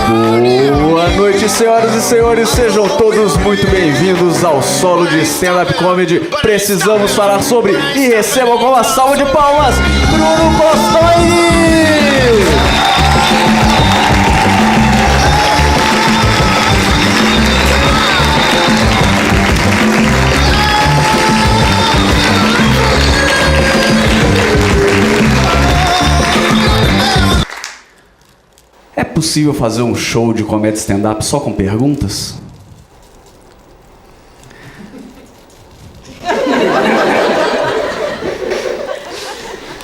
Boa noite, senhoras e senhores, sejam todos muito bem-vindos ao solo de stand-up comedy. Precisamos falar sobre, e recebam com uma salva de palmas, Bruno Costoi! É possível fazer um show de comédia stand-up só com perguntas?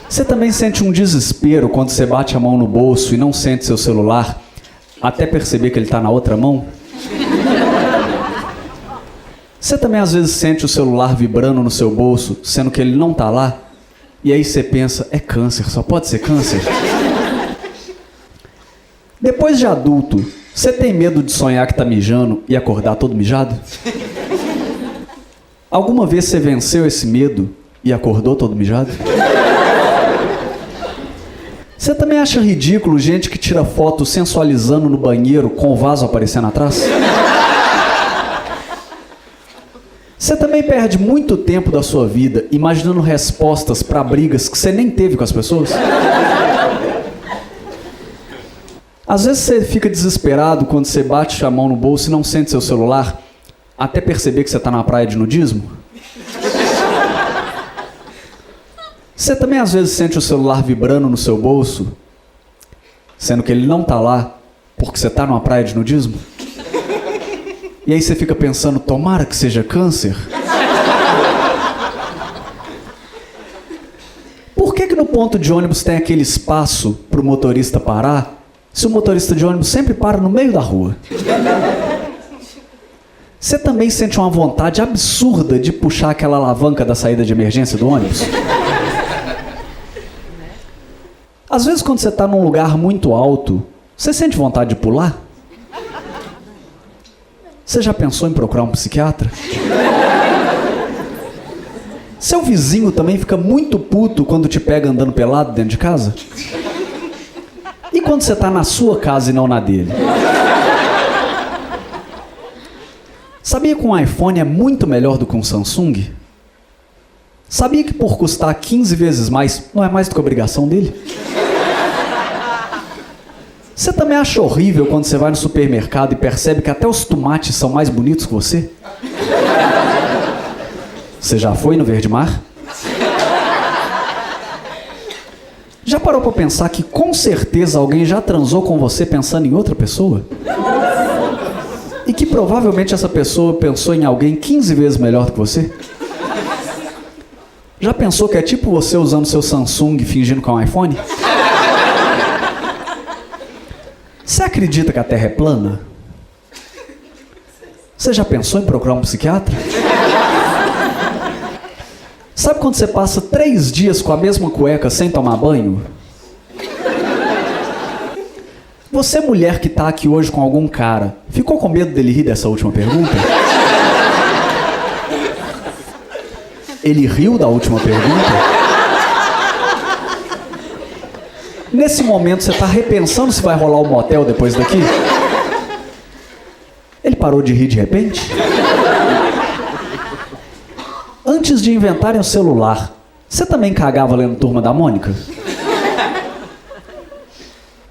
Você também sente um desespero quando você bate a mão no bolso e não sente seu celular até perceber que ele está na outra mão? Você também às vezes sente o celular vibrando no seu bolso, sendo que ele não está lá? E aí você pensa, é câncer, só pode ser câncer? Depois de adulto, você tem medo de sonhar que tá mijando e acordar todo mijado? Alguma vez você venceu esse medo e acordou todo mijado? Você também acha ridículo gente que tira foto sensualizando no banheiro com o vaso aparecendo atrás? Você também perde muito tempo da sua vida imaginando respostas para brigas que você nem teve com as pessoas? Às vezes você fica desesperado quando você bate a mão no bolso e não sente seu celular, até perceber que você está na praia de nudismo? Você também às vezes sente o celular vibrando no seu bolso, sendo que ele não está lá, porque você está numa praia de nudismo? E aí você fica pensando, tomara que seja câncer? Por que no ponto de ônibus tem aquele espaço para o motorista parar, se o motorista de ônibus sempre para no meio da rua? Você também sente uma vontade absurda de puxar aquela alavanca da saída de emergência do ônibus? Às vezes quando você está num lugar muito alto, você sente vontade de pular? Você já pensou em procurar um psiquiatra? Seu vizinho também fica muito puto quando te pega andando pelado dentro de casa? E quando você está na sua casa e não na dele? Sabia que um iPhone é muito melhor do que um Samsung? Sabia que por custar 15 vezes mais, não é mais do que obrigação dele? Você também acha horrível quando você vai no supermercado e percebe que até os tomates são mais bonitos que você? Você já foi no Verde Mar? Já parou pra pensar que com certeza alguém já transou com você pensando em outra pessoa? E que provavelmente essa pessoa pensou em alguém 15 vezes melhor do que você? Já pensou que é tipo você usando seu Samsung fingindo que é um iPhone? Você acredita que a Terra é plana? Você já pensou em procurar um psiquiatra? Sabe quando você passa 3 dias com a mesma cueca sem tomar banho? Você, mulher que tá aqui hoje com algum cara, ficou com medo dele rir dessa última pergunta? Ele riu da última pergunta? Nesse momento você tá repensando se vai rolar um motel depois daqui? Ele parou de rir de repente? Antes de inventarem o celular, você também cagava lendo Turma da Mônica?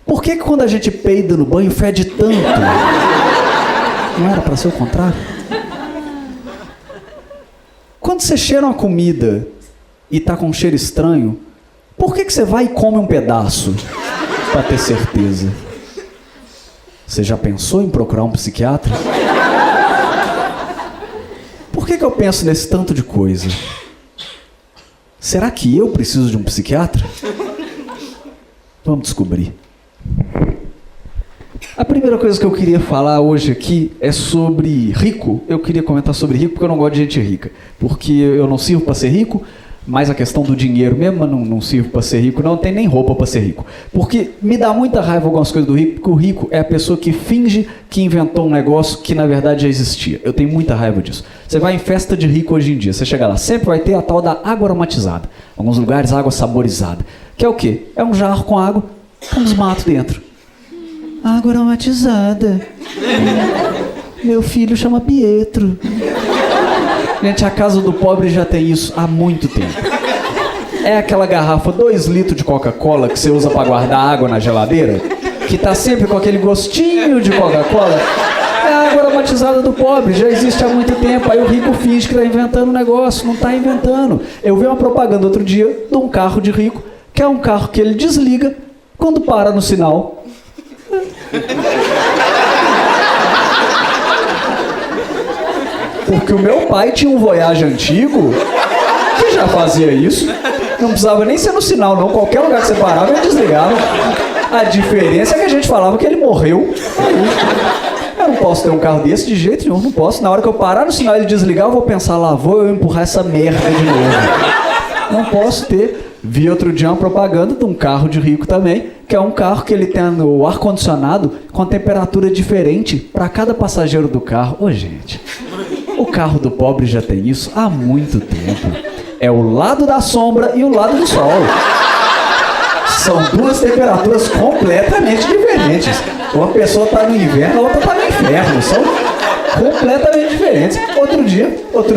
Por que quando a gente peida no banho fede tanto? Não era pra ser o contrário? Quando você cheira uma comida e tá com um cheiro estranho, por que você vai e come um pedaço? Pra ter certeza. Você já pensou em procurar um psiquiatra? Por que eu penso nesse tanto de coisa? Será que eu preciso de um psiquiatra? Vamos descobrir. A primeira coisa que eu queria falar hoje aqui é sobre rico. Eu queria comentar sobre rico porque eu não gosto de gente rica. Porque eu não sirvo para ser rico, mas a questão do dinheiro mesmo, não sirvo para ser rico, não tem nem roupa para ser rico. Porque me dá muita raiva algumas coisas do rico, porque o rico é a pessoa que finge que inventou um negócio que na verdade já existia. Eu tenho muita raiva disso. Você vai em festa de rico hoje em dia, você chega lá, sempre vai ter a tal da água aromatizada. Em alguns lugares, água saborizada. Que é o quê? É um jarro com água com uns matos dentro. Água aromatizada. Meu filho chama Pietro. Gente, a casa do pobre já tem isso há muito tempo. É aquela garrafa 2 litros de Coca-Cola que você usa pra guardar água na geladeira, que tá sempre com aquele gostinho de Coca-Cola. É a água aromatizada do pobre, já existe há muito tempo. Aí o rico finge que tá inventando um negócio, não tá inventando. Eu vi uma propaganda outro dia de um carro de rico, que é um carro que ele desliga quando para no sinal. Porque o meu pai tinha um Voyage antigo que já fazia isso. Não precisava nem ser no sinal, não. Qualquer lugar que você parava, ele desligava. A diferença é que a gente falava que ele morreu. Eu não posso ter um carro desse de jeito nenhum, não posso. Na hora que eu parar no sinal e ele desligar, eu vou pensar, lá vou eu empurrar essa merda de novo. Não posso ter. Vi outro dia uma propaganda de um carro de rico também, que é um carro que ele tem o ar-condicionado com temperatura diferente para cada passageiro do carro. Ô, gente, o carro do pobre já tem isso há muito tempo. É o lado da sombra e o lado do sol. São 2 temperaturas completamente diferentes. Uma pessoa está no inverno, a outra está no inferno. São completamente diferentes. Outro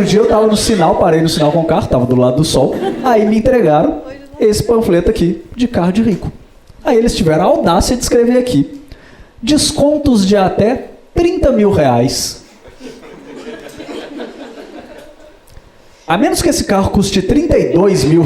dia eu estava no sinal, parei no sinal com o carro, estava do lado do sol. Aí me entregaram esse panfleto aqui de carro de rico. Aí eles tiveram a audácia de escrever aqui: descontos de até R$30 mil. A menos que esse carro custe R$32 mil,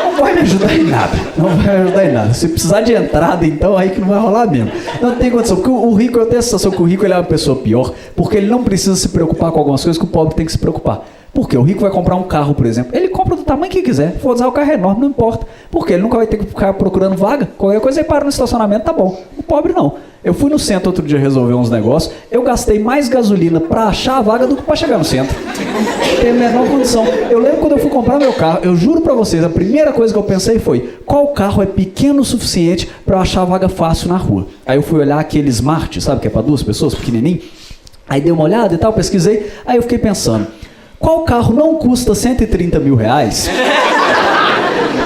não vai me ajudar em nada. Não vai me ajudar em nada. Se precisar de entrada, então, aí que não vai rolar mesmo. Não tem condição. Porque o rico, eu tenho a sensação que o rico ele é uma pessoa pior, porque ele não precisa se preocupar com algumas coisas que o pobre tem que se preocupar. Porque o rico vai comprar um carro, por exemplo. Ele compra do tamanho que quiser. For usar o carro é enorme, não importa. Porque ele nunca vai ter que ficar procurando vaga. Qualquer coisa ele para no estacionamento, tá bom. O pobre não. Eu fui no centro outro dia resolver uns negócios. Eu gastei mais gasolina pra achar a vaga do que pra chegar no centro. Tem a menor condição. Eu lembro quando eu fui comprar meu carro, eu juro pra vocês, a primeira coisa que eu pensei foi: qual carro é pequeno o suficiente pra eu achar a vaga fácil na rua? Aí eu fui olhar aquele Smart, sabe, que é pra 2 pessoas, pequenininho. Aí dei uma olhada e tal, pesquisei. Aí eu fiquei pensando: qual carro não custa R$130 mil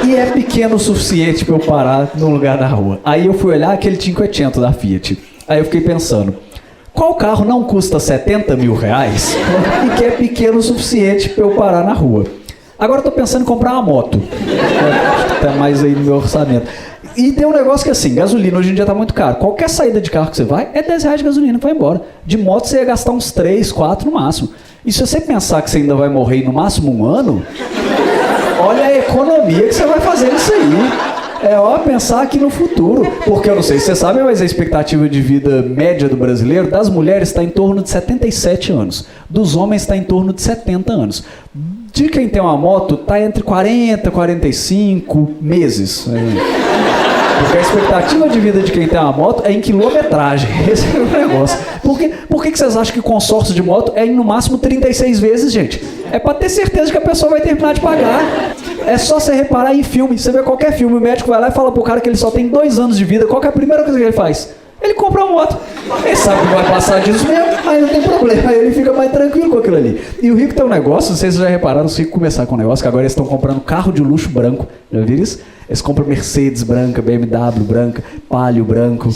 e é pequeno o suficiente para eu parar num lugar da rua? Aí eu fui olhar aquele 500 da Fiat. Aí eu fiquei pensando: qual carro não custa R$70 mil e que é pequeno o suficiente para eu parar na rua? Agora eu tô pensando em comprar uma moto. Tá mais aí no meu orçamento. E tem um negócio que assim, gasolina hoje em dia tá muito caro. Qualquer saída de carro que você vai, é R$10 de gasolina, vai embora. De moto você ia gastar uns 3, 4 no máximo. E se você pensar que você ainda vai morrer no máximo 1 ano, olha a economia que você vai fazer nisso aí. É ó pensar aqui no futuro. Porque eu não sei se você sabe, mas a expectativa de vida média do brasileiro, das mulheres, está em torno de 77 anos. Dos homens está em torno de 70 anos. De quem tem uma moto, está entre 40 e 45 meses. Porque a expectativa de vida de quem tem uma moto é em quilometragem. Esse é o negócio. Por que vocês acham que consórcio de moto é em no máximo 36 vezes, gente? É pra ter certeza que a pessoa vai terminar de pagar. É só você reparar em filme. Você vê qualquer filme, o médico vai lá e fala pro cara que ele só tem 2 anos de vida. Qual que é a primeira coisa que ele faz? Ele compra uma moto. Ele sabe que vai passar disso mesmo, aí não tem problema. Aí ele fica mais tranquilo com aquilo ali. E o rico tem um negócio, não sei se vocês já repararam, os ricos começaram com um negócio, que agora eles estão comprando carro de luxo branco. Já viram isso? Eles compram Mercedes branca, BMW branca, Palio branco.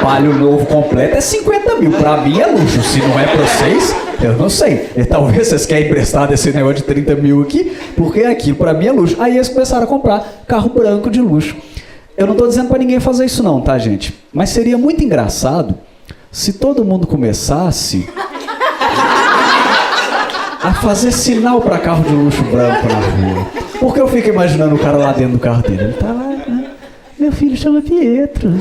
Palio novo completo é 50 mil. Pra mim é luxo. Se não é pra vocês, eu não sei. E talvez vocês querem emprestar desse negócio de 30 mil aqui, porque aqui pra mim é luxo. Aí eles começaram a comprar carro branco de luxo. Eu não tô dizendo pra ninguém fazer isso não, tá, gente? Mas seria muito engraçado se todo mundo começasse a fazer sinal pra carro de luxo branco na rua. Porque eu fico imaginando o cara lá dentro do carro dele. Ele tá lá, né? Meu filho chama Pietro.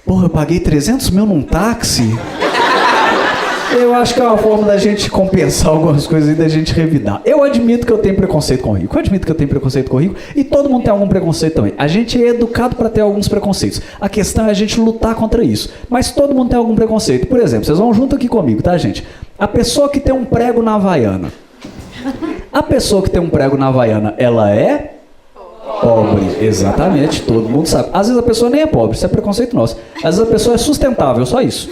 Porra, eu paguei 300 mil num táxi? Eu acho que é uma forma da gente compensar algumas coisas e da gente revidar. Eu admito que eu tenho preconceito com o rico. E todo mundo tem algum preconceito também. A gente é educado para ter alguns preconceitos. A questão é a gente lutar contra isso. Mas todo mundo tem algum preconceito. Por exemplo, vocês vão junto aqui comigo, tá, gente? A pessoa que tem um prego na Havaiana. A pessoa que tem um prego na Havaiana, ela é pobre, exatamente, todo mundo sabe. Às vezes a pessoa nem é pobre, isso é preconceito nosso. Às vezes a pessoa é sustentável, só isso.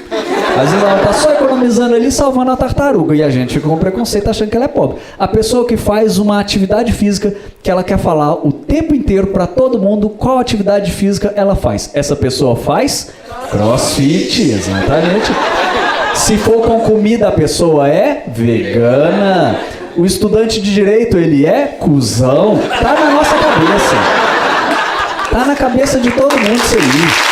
Às vezes ela tá só economizando ali, salvando a tartaruga. E a gente fica com preconceito achando que ela é pobre. A pessoa que faz uma atividade física que ela quer falar o tempo inteiro para todo mundo qual atividade física ela faz. Essa pessoa faz crossfit, exatamente. Se for com comida, a pessoa é vegana. O estudante de direito, ele é cuzão. Tá na nossa cabeça. Tá na cabeça de todo mundo isso aí.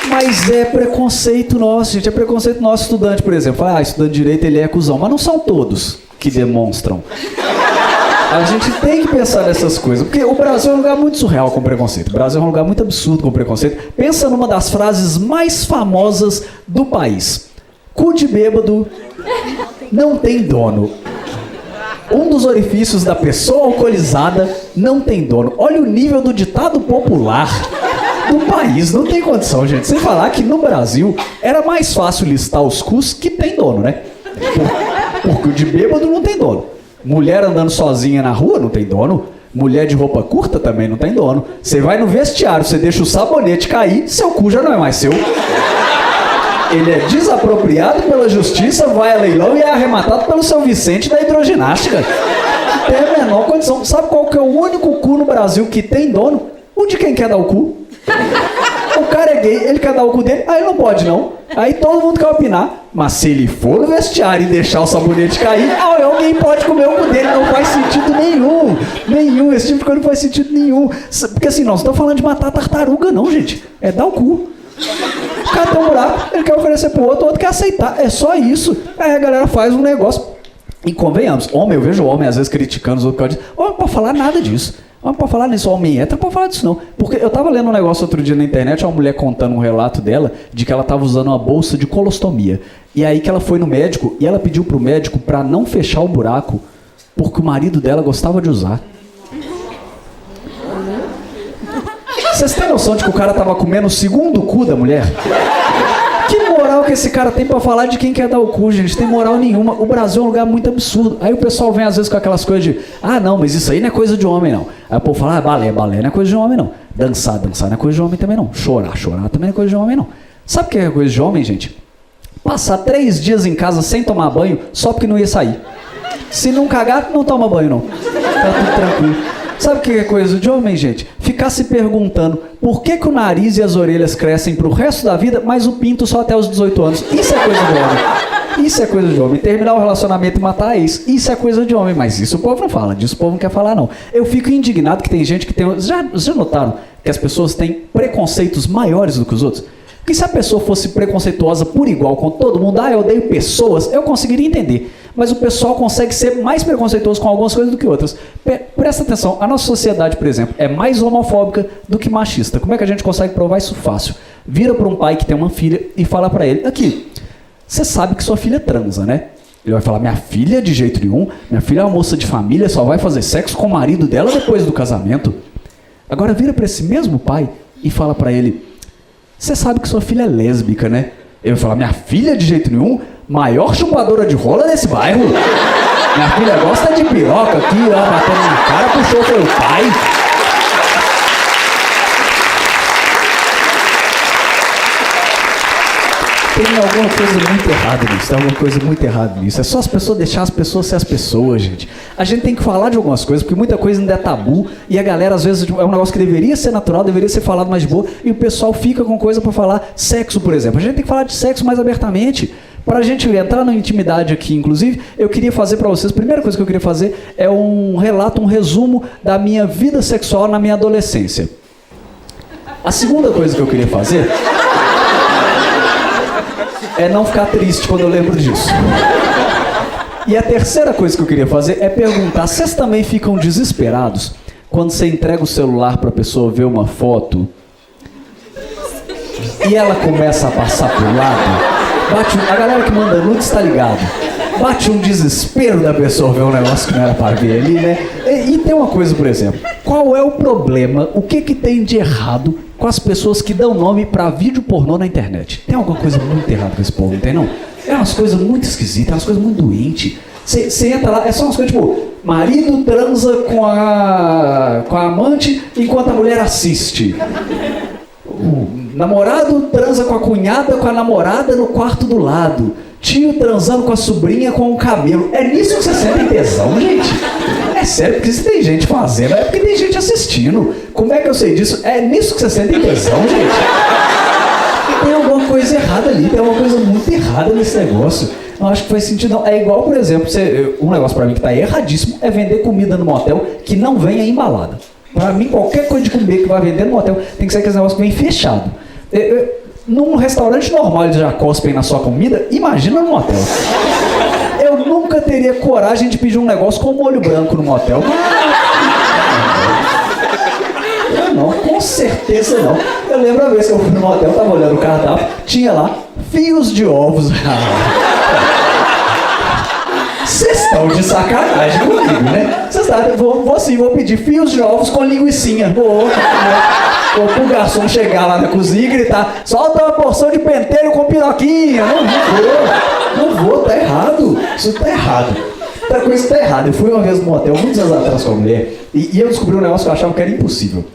Mas é preconceito nosso, gente. É preconceito nosso estudante, por exemplo. Estudante de direito, ele é cuzão. Mas não são todos que demonstram. A gente tem que pensar nessas coisas. Porque o Brasil é um lugar muito surreal com preconceito. O Brasil é um lugar muito absurdo com preconceito. Pensa numa das frases mais famosas do país. Cu de bêbado não tem dono. Um dos orifícios da pessoa alcoolizada não tem dono. Olha o nível do ditado popular do país. Não tem condição, gente. Sem falar que no Brasil era mais fácil listar os cus que tem dono, né? Porque o de bêbado não tem dono. Mulher andando sozinha na rua não tem dono. Mulher de roupa curta também não tem dono. Você vai no vestiário, você deixa o sabonete cair, seu cu já não é mais seu. Ele é desapropriado pela justiça, vai a leilão e é arrematado pelo seu Vicente da hidroginástica. Não tem a menor condição. Sabe qual que é o único cu no Brasil que tem dono? O de quem quer dar o cu. O cara é gay, ele quer dar o cu dele, aí não pode não. Aí todo mundo quer opinar. Mas se ele for no vestiário e deixar o sabonete cair, alguém pode comer o cu dele. Não faz sentido nenhum. Esse tipo de coisa não faz sentido nenhum. Porque assim, nós não estamos falando de matar tartaruga não, gente. É dar o cu. O cara tem um buraco, ele quer oferecer pro outro, o outro quer aceitar. É só isso. Aí a galera faz um negócio. E convenhamos, eu vejo homem às vezes criticando os outros. Homem não pode falar nada disso. Homem não pode falar nisso, homem hétero não pode falar disso não. Porque eu tava lendo um negócio outro dia na internet, uma mulher contando um relato dela, de que ela tava usando uma bolsa de colostomia. E aí que ela foi no médico, e ela pediu pro médico pra não fechar o buraco, porque o marido dela gostava de usar. Vocês têm noção de que o cara tava comendo o segundo cu da mulher? Que moral que esse cara tem pra falar de quem quer dar o cu, gente? Tem moral nenhuma. O Brasil é um lugar muito absurdo. Aí o pessoal vem às vezes com aquelas coisas de não, mas isso aí não é coisa de homem não. Aí o povo fala, balé não é coisa de homem não. Dançar não é coisa de homem também não. Chorar também não é coisa de homem não. Sabe o que é coisa de homem, gente? Passar 3 dias em casa sem tomar banho só porque não ia sair. Se não cagar, não toma banho não. Tá tudo tranquilo. Sabe o que é coisa de homem, gente? Ficar se perguntando por que o nariz e as orelhas crescem pro resto da vida, mas o pinto só até os 18 anos. Isso é coisa de homem. Isso é coisa de homem. Terminar o relacionamento e matar a ex. Isso é coisa de homem. Mas isso o povo não fala. Disso o povo não quer falar, não. Eu fico indignado que tem gente que tem... Já notaram que as pessoas têm preconceitos maiores do que os outros? Porque se a pessoa fosse preconceituosa por igual com todo mundo, eu odeio pessoas, eu conseguiria entender. Mas o pessoal consegue ser mais preconceituoso com algumas coisas do que outras. Presta atenção, a nossa sociedade, por exemplo, é mais homofóbica do que machista. Como é que a gente consegue provar isso fácil? Vira para um pai que tem uma filha e fala para ele, aqui, você sabe que sua filha transa, né? Ele vai falar, minha filha de jeito nenhum, minha filha é uma moça de família, só vai fazer sexo com o marido dela depois do casamento. Agora vira para esse mesmo pai e fala para ele, você sabe que sua filha é lésbica, né? Ele vai falar, minha filha de jeito nenhum, maior chupadora de rola desse bairro. Minha filha gosta de piroca aqui, ó, batendo na cara, puxou seu pai. Tem alguma coisa muito errada nisso, tem alguma coisa muito errada nisso. É só as pessoas deixar as pessoas ser as pessoas, gente. A gente tem que falar de algumas coisas, porque muita coisa ainda é tabu, e a galera, às vezes, é um negócio que deveria ser natural, deveria ser falado mais de boa, e o pessoal fica com coisa pra falar. Sexo, por exemplo. A gente tem que falar de sexo mais abertamente. Para a gente entrar na intimidade aqui, inclusive, eu queria fazer para vocês, a primeira coisa que eu queria fazer é um relato, um resumo da minha vida sexual na minha adolescência. A segunda coisa que eu queria fazer é não ficar triste quando eu lembro disso. E a terceira coisa que eu queria fazer é perguntar, vocês também ficam desesperados quando você entrega o celular para a pessoa ver uma foto e ela começa a passar por lado? A galera que manda nudes tá ligado. Bate um desespero da pessoa ver um negócio que não era para ver ali, né? E tem uma coisa, por exemplo. Qual é o problema, o que tem de errado com as pessoas que dão nome para vídeo pornô na internet? Tem alguma coisa muito errada com esse povo, não tem não? É umas coisas muito esquisitas, é umas coisas muito doentes. Você entra lá, é só umas coisas tipo, marido transa com a amante enquanto a mulher assiste. O namorado transa com a cunhada, com a namorada no quarto do lado. Tio transando com a sobrinha com o cabelo. É nisso que você sente tesão, gente? É sério, porque se tem gente fazendo, é porque tem gente assistindo. Como é que eu sei disso? É nisso que você sente tesão, gente? Tem alguma coisa errada ali, tem alguma coisa muito errada nesse negócio. Não acho que faz sentido, não. É igual, por exemplo, um negócio pra mim que tá erradíssimo é vender comida no motel que não venha embalada. Pra mim, qualquer coisa de comer que vai vender no motel tem que ser aquele negócio que vem fechado. Num restaurante normal eles já cospem na sua comida, imagina no motel. Eu nunca teria coragem de pedir um negócio com molho branco no motel. Eu não, com certeza não. Eu lembro a vez que eu fui no motel, tava olhando o cardápio, tinha lá fios de ovos. Vocês estão de sacanagem comigo, né? Vocês estão, vou pedir fios de ovos com linguicinha. Vou pro garçom chegar lá na cozinha e gritar: solta uma porção de pentelho com piroquinha. Não vou, tá errado. Isso tá errado. Outra coisa tá errada. Eu fui uma vez no motel, muitos anos atrás com a mulher, e eu descobri um negócio que eu achava que era impossível.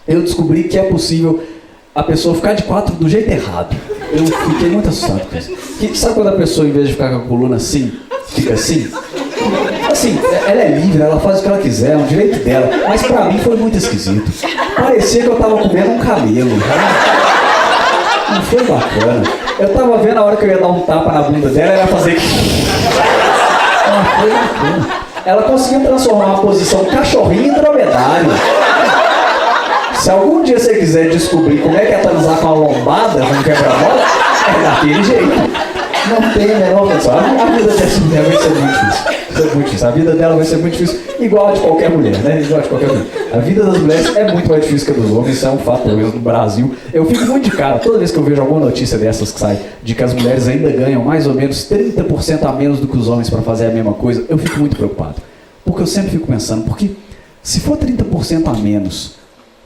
Eu descobri que é possível a pessoa ficar de quatro do jeito errado. Eu fiquei muito assustado com isso. Sabe quando a pessoa, em vez de ficar com a coluna assim, fica assim? Assim, ela é livre, ela faz o que ela quiser, é um direito dela. Mas pra mim foi muito esquisito. Parecia que eu tava comendo um camelo. Não foi bacana. Eu tava vendo a hora que eu ia dar um tapa na bunda dela, ela ia fazer... Não foi bacana. Ela conseguiu transformar uma posição cachorrinho em dromedário. Se algum dia você quiser descobrir como é que é transar com a lombada, com um quebra-mola, é daquele jeito. Não tem a menor condição. A vida dessa mulher vai ser muito difícil. A vida dela vai ser muito difícil, igual a de qualquer mulher, né? Igual a de qualquer mulher. A vida das mulheres é muito mais difícil que a dos homens, isso é um fato, pelo menos no Brasil. Eu fico muito de cara, toda vez que eu vejo alguma notícia dessas que sai, de que as mulheres ainda ganham mais ou menos 30% a menos do que os homens para fazer a mesma coisa, eu fico muito preocupado. Porque eu sempre fico pensando, porque se for 30% a menos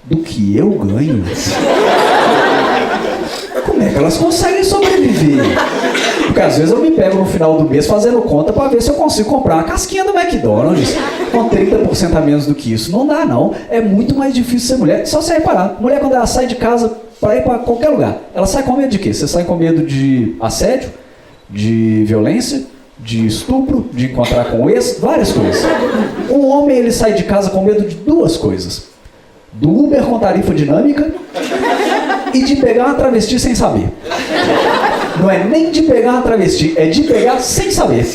do que eu ganho, como é que elas conseguem sobreviver? Porque às vezes eu me pego no final do mês fazendo conta para ver se eu consigo comprar a casquinha do McDonald's com 30% a menos do que isso. Não dá, não. É muito mais difícil ser mulher. Só você reparar, mulher quando ela sai de casa para ir para qualquer lugar, ela sai com medo de quê? Você sai com medo de assédio, de violência, de estupro, de encontrar com o ex, várias coisas. Um homem, ele sai de casa com medo de duas coisas: do Uber com tarifa dinâmica e de pegar uma travesti sem saber. Não é nem de pegar uma travesti, é de pegar sem saber.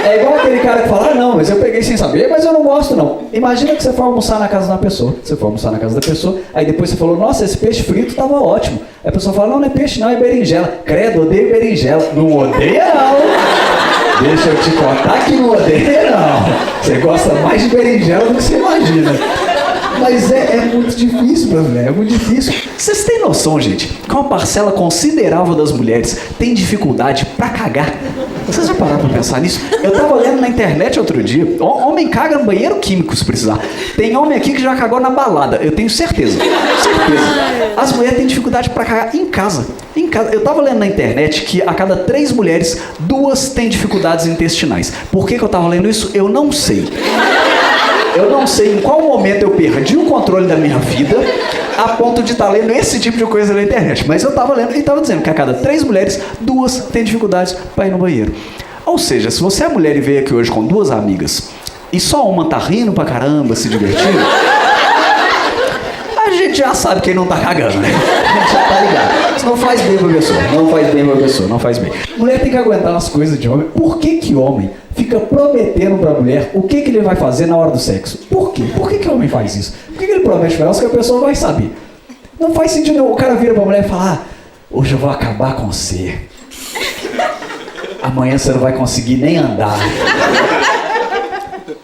É igual aquele cara que fala: ah, não, mas eu peguei sem saber, mas eu não gosto não. Imagina que você foi almoçar na casa da pessoa. Você foi almoçar na casa da pessoa, aí depois você falou: nossa, esse peixe frito tava ótimo. Aí a pessoa fala: não, não é peixe não, é berinjela. Credo, odeio berinjela. Não odeia não. Deixa eu te contar que não odeia não. Você gosta mais de berinjela do que você imagina. Mas é muito difícil pra mulher, é muito difícil. Vocês têm noção, gente, que uma parcela considerável das mulheres tem dificuldade pra cagar? Vocês já pararam pra pensar nisso? Eu tava lendo na internet outro dia, homem caga no banheiro químico se precisar. Tem homem aqui que já cagou na balada, eu tenho certeza. Certeza. As mulheres têm dificuldade pra cagar em casa. Em casa. Eu tava lendo na internet que a cada 3 mulheres, 2 têm dificuldades intestinais. Por que eu tava lendo isso? Eu não sei. Eu não sei em qual momento eu perdi o controle da minha vida a ponto de estar lendo esse tipo de coisa na internet. Mas eu estava lendo e estava dizendo que a cada 3 mulheres, 2 têm dificuldades para ir no banheiro. Ou seja, se você é mulher e veio aqui hoje com 2 amigas e só uma tá rindo pra caramba, se divertindo, a gente já sabe quem não tá cagando, né? A gente já tá ligado. Isso não faz bem pra pessoa, não faz bem pra pessoa, não faz bem. Mulher tem que aguentar as coisas de homem. Por que homem fica prometendo pra mulher o que ele vai fazer na hora do sexo? Por quê? Por que homem faz isso? Por que ele promete pra ela que a pessoa vai saber? Não faz sentido nenhum. O cara vira pra mulher e fala: ah, hoje eu vou acabar com você. Amanhã você não vai conseguir nem andar.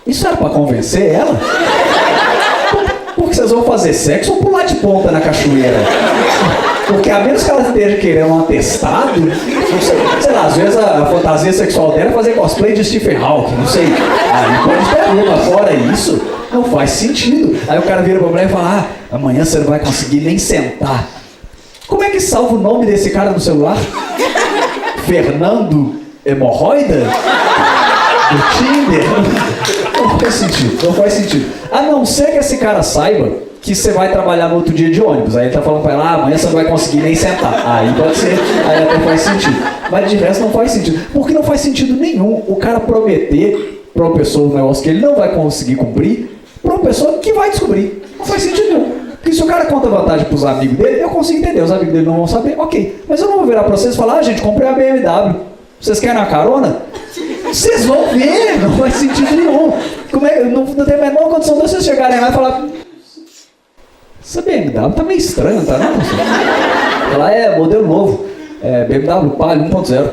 Isso era pra convencer ela? Porque vocês vão fazer sexo ou pular de ponta na cachoeira? Porque a menos que ela esteja querendo um atestado, não sei lá, às vezes a fantasia sexual dela é fazer cosplay de Stephen Hawking, não sei. Aí pode ter uma, fora isso, não faz sentido. Aí o cara vira pra mulher e fala: ah, amanhã você não vai conseguir nem sentar. Como é que salva o nome desse cara no celular? Fernando Hemorroida? Do Tinder? Não faz sentido, não faz sentido. A não ser que esse cara saiba que você vai trabalhar no outro dia de ônibus. Aí ele tá falando pra ela, amanhã você não vai conseguir nem sentar. Aí pode ser, aí até faz sentido. Mas de resto não faz sentido. Porque não faz sentido nenhum o cara prometer pra uma pessoa um negócio que ele não vai conseguir cumprir, pra uma pessoa que vai descobrir. Não faz sentido nenhum. Porque se o cara conta vantagem pros amigos dele, eu consigo entender. Os amigos dele não vão saber, ok. Mas eu não vou virar pra vocês e falar, gente, comprei a BMW. Vocês querem uma carona? Vocês vão ver, não faz sentido nenhum. Não tem a menor condição de vocês chegarem lá e falar, essa BMW tá meio estranha, tá não? Ela é modelo novo, BMW Palio 1.0.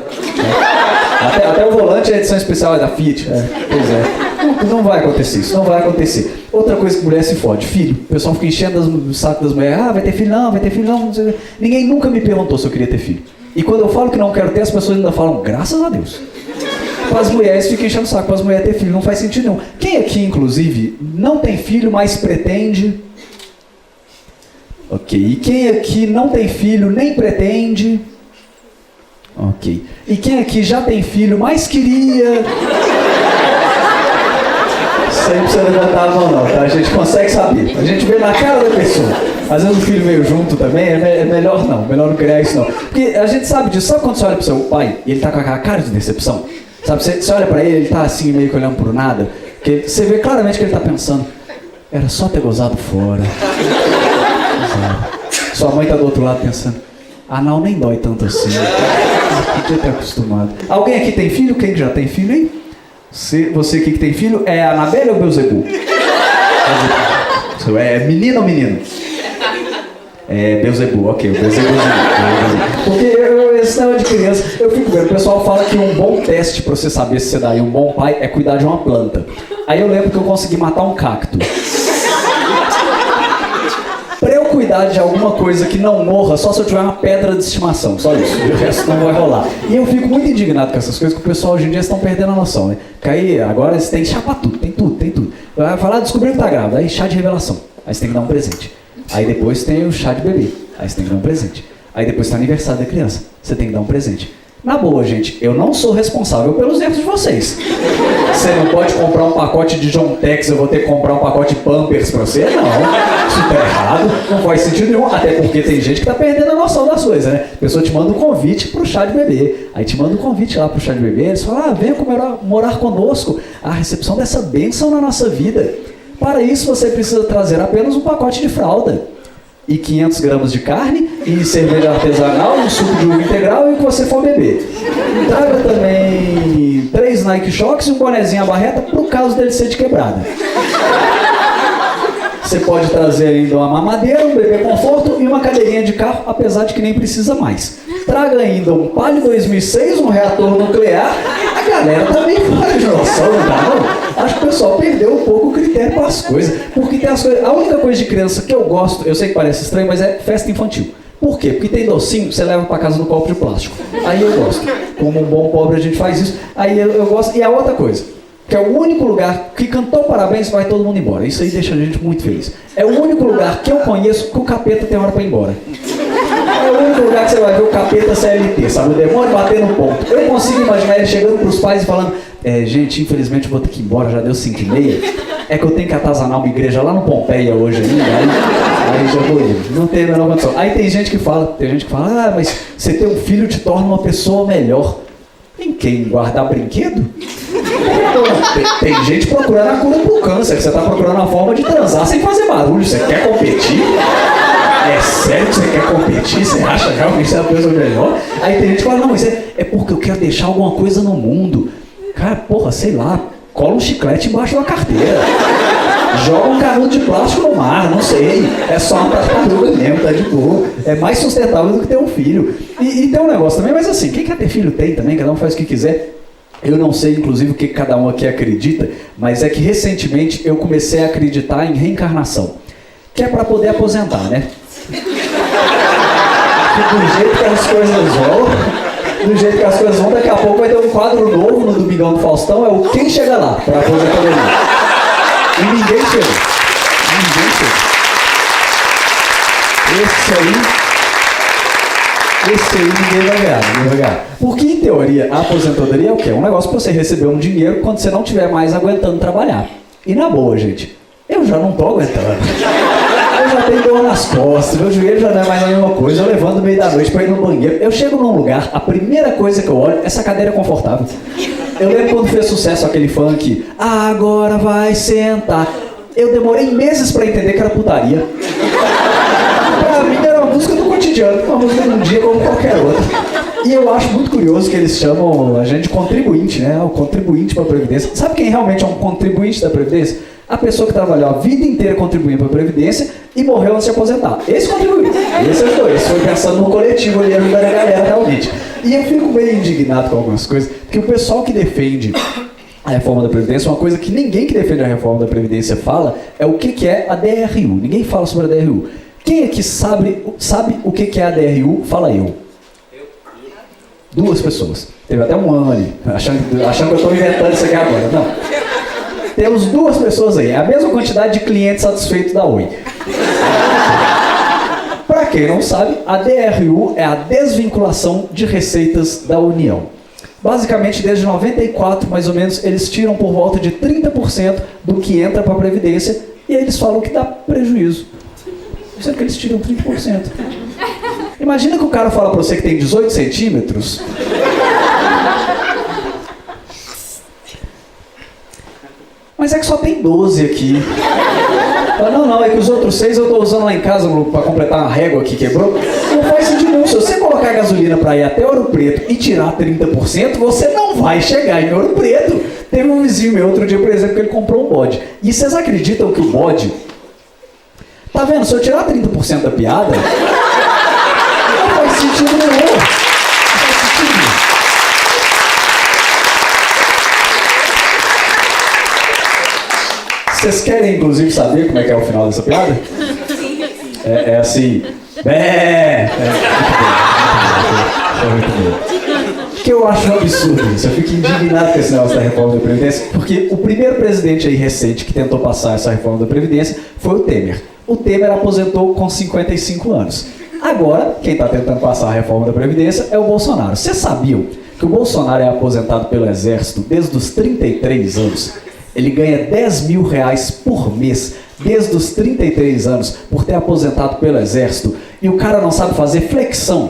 Até o volante é edição especial, é da Fiat. Pois é. Não vai acontecer isso, não vai acontecer. Outra coisa que mulher se fode, filho. O pessoal fica enchendo o saco das mulheres. Vai ter filho não, vai ter filho não. Ninguém nunca me perguntou se eu queria ter filho. E quando eu falo que não quero ter, as pessoas ainda falam, graças a Deus. Para as mulheres fica enchendo o saco, para as mulheres ter filho, não faz sentido nenhum. Quem aqui, inclusive, não tem filho, mas pretende? Ok. E quem aqui não tem filho, nem pretende? Ok. E quem aqui já tem filho, mas queria? Isso aí não precisa levantar a mão não, tá? A gente consegue saber. A gente vê na cara da pessoa. Às vezes o filho veio junto também, é melhor não criar isso não. Porque a gente sabe disso. Sabe quando você olha pro seu pai e ele tá com aquela cara de decepção? Sabe, você olha pra ele tá assim, meio que olhando pro nada. Que você vê claramente que ele tá pensando, era só ter gozado fora. Sua mãe tá do outro lado pensando, anal nem dói tanto assim. Podia ter acostumado. Alguém aqui tem filho? Quem já tem filho, hein? Você aqui que tem filho, é a Anabelle ou Beelzebub? É menino ou menino? É Beelzebub, ok, o Beelzebub. Porque esse negócio de criança, eu fico vendo, o pessoal fala que um bom teste pra você saber se você daria um bom pai é cuidar de uma planta. Aí eu lembro que eu consegui matar um cacto. Pra eu cuidar de alguma coisa que não morra, só se eu tiver uma pedra de estimação, só isso, o resto não vai rolar. E eu fico muito indignado com essas coisas, que o pessoal hoje em dia estão perdendo a noção, né? Que aí, agora eles têm chá pra tudo, tem tudo. Vai falar, descobriu que tá grávida, aí chá de revelação, aí você tem que dar um presente. Aí depois tem o chá de bebê, aí você tem que dar um presente. Aí depois tem o aniversário da criança, você tem que dar um presente. Na boa, gente, eu não sou responsável pelos erros de vocês. Você não pode comprar um pacote de John Tex, eu vou ter que comprar um pacote de Pampers pra você? Não, isso tá errado, não faz sentido nenhum. Até porque tem gente que tá perdendo a noção das coisas, né? A pessoa te manda um convite pro chá de bebê. Aí te manda um convite lá pro chá de bebê, eles falam, venha morar conosco. A recepção dessa bênção na nossa vida. Para isso você precisa trazer apenas um pacote de fralda. E 500 gramas de carne, e cerveja artesanal, um suco de uva integral e o que você for beber. Traga também 3 Nike Shox e um bonezinho à barreta pro caso dele ser de quebrada. Você pode trazer ainda uma mamadeira, um bebê conforto e uma cadeirinha de carro, apesar de que nem precisa mais. Traga ainda um Palio 2006, um reator nuclear. A galera tá meio fora de noção, não tá não? Acho que o pessoal perdeu um pouco o critério para as coisas. Porque tem as coisas. A única coisa de criança que eu gosto, eu sei que parece estranho, mas é festa infantil. Por quê? Porque tem docinho, você leva para casa no copo de plástico. Aí eu gosto. Como um bom pobre a gente faz isso. Aí eu gosto. E a outra coisa, que é o único lugar que cantou parabéns vai todo mundo embora. Isso aí deixa a gente muito feliz. É o único lugar que eu conheço que o capeta tem hora para ir embora. É o único lugar que você vai ver o capeta CLT, sabe? O demônio batendo no ponto. Eu consigo imaginar ele chegando pros pais e falando, gente, infelizmente eu vou ter que ir embora, já deu 5h30. É que eu tenho que atazanar uma igreja lá no Pompeia hoje ainda, aí já vou ir. Não tem a menor condição. Aí tem gente que fala, mas você ter um filho te torna uma pessoa melhor. Em quem? Guardar brinquedo? Tem gente procurando a cura pro câncer, que você tá procurando uma forma de transar sem fazer barulho. Você quer competir? É sério que você quer competir? Você acha realmente que você é a pessoa melhor? Aí tem gente que fala, não, mas é porque eu quero deixar alguma coisa no mundo. Cara, porra, sei lá, cola um chiclete embaixo da carteira. Joga um canudo de plástico no mar, não sei. É só uma tartaruga mesmo, tá de boa. É mais sustentável do que ter um filho. E tem um negócio também, mas assim, quem quer ter filho tem também, cada um faz o que quiser. Eu não sei, inclusive, o que cada um aqui acredita, mas é que recentemente eu comecei a acreditar em reencarnação. Que é pra poder aposentar, né? Do jeito que as coisas vão, daqui a pouco vai ter um quadro novo no Domingão do Faustão, é o Quem Chega Lá, pra aposentadoria. E ninguém chega. Esse aí ninguém vai ganhar. Porque, em teoria, a aposentadoria é o quê? É um negócio pra você receber um dinheiro quando você não estiver mais aguentando trabalhar. E na boa, gente, eu já não tô aguentando. Eu já tenho dor nas costas, meu joelho já não é mais a mesma coisa, eu levanto no meio da noite pra ir no banheiro. Eu chego num lugar, a primeira coisa que eu olho, essa cadeira é confortável. Eu lembro quando fez sucesso aquele funk, agora vai sentar. Eu demorei meses pra entender que era putaria. Pra mim era uma música do cotidiano, uma música de um dia como qualquer outra. E eu acho muito curioso que eles chamam a gente de contribuinte, né? O contribuinte para a Previdência. Sabe quem realmente é um contribuinte da Previdência? A pessoa que trabalhou a vida inteira contribuindo para a Previdência e morreu antes de se aposentar. Esse contribuinte. Esse ajudou. Esse foi pensando no coletivo ali, ajudando a galera realmente. E eu fico meio indignado com algumas coisas, porque o pessoal que defende a reforma da Previdência, uma coisa que ninguém que defende a reforma da Previdência fala, é o que é a DRU. Ninguém fala sobre a DRU. Quem aqui sabe o que é a DRU? Fala eu. 2 pessoas. Teve até um ano ali, achando que eu estou inventando isso aqui agora. Não. Temos 2 pessoas aí. É a mesma quantidade de clientes satisfeitos da Oi. Para quem não sabe, a DRU é a desvinculação de receitas da União. Basicamente, desde 94, mais ou menos, eles tiram por volta de 30% do que entra para a Previdência e aí eles falam que dá prejuízo. Sendo que eles tiram 30%. Imagina que o cara fala pra você que tem 18 centímetros. Mas é que só tem 12 aqui. Não, é que os outros 6 eu tô usando lá em casa pra completar uma régua que quebrou. Não faz sentido nenhum. Se você colocar gasolina pra ir até Ouro Preto e tirar 30%, você não vai chegar em Ouro Preto. Teve um vizinho meu outro dia, por exemplo, que ele comprou um bode. E vocês acreditam que o bode... Tá vendo? Se eu tirar 30% da piada... Não faz sentido nenhum. Não faz sentido. Vocês querem, inclusive, saber como é que é o final dessa piada? É assim... É muito bom. Que eu acho um absurdo isso. Eu fico indignado com esse negócio da reforma da Previdência, porque o primeiro presidente aí recente que tentou passar essa reforma da Previdência foi o Temer. O Temer aposentou com 55 anos. Agora, quem está tentando passar a reforma da Previdência é o Bolsonaro. Vocês sabiam que o Bolsonaro é aposentado pelo Exército desde os 33 anos? Ele ganha 10 mil reais por mês desde os 33 anos por ter aposentado pelo Exército. E o cara não sabe fazer flexão.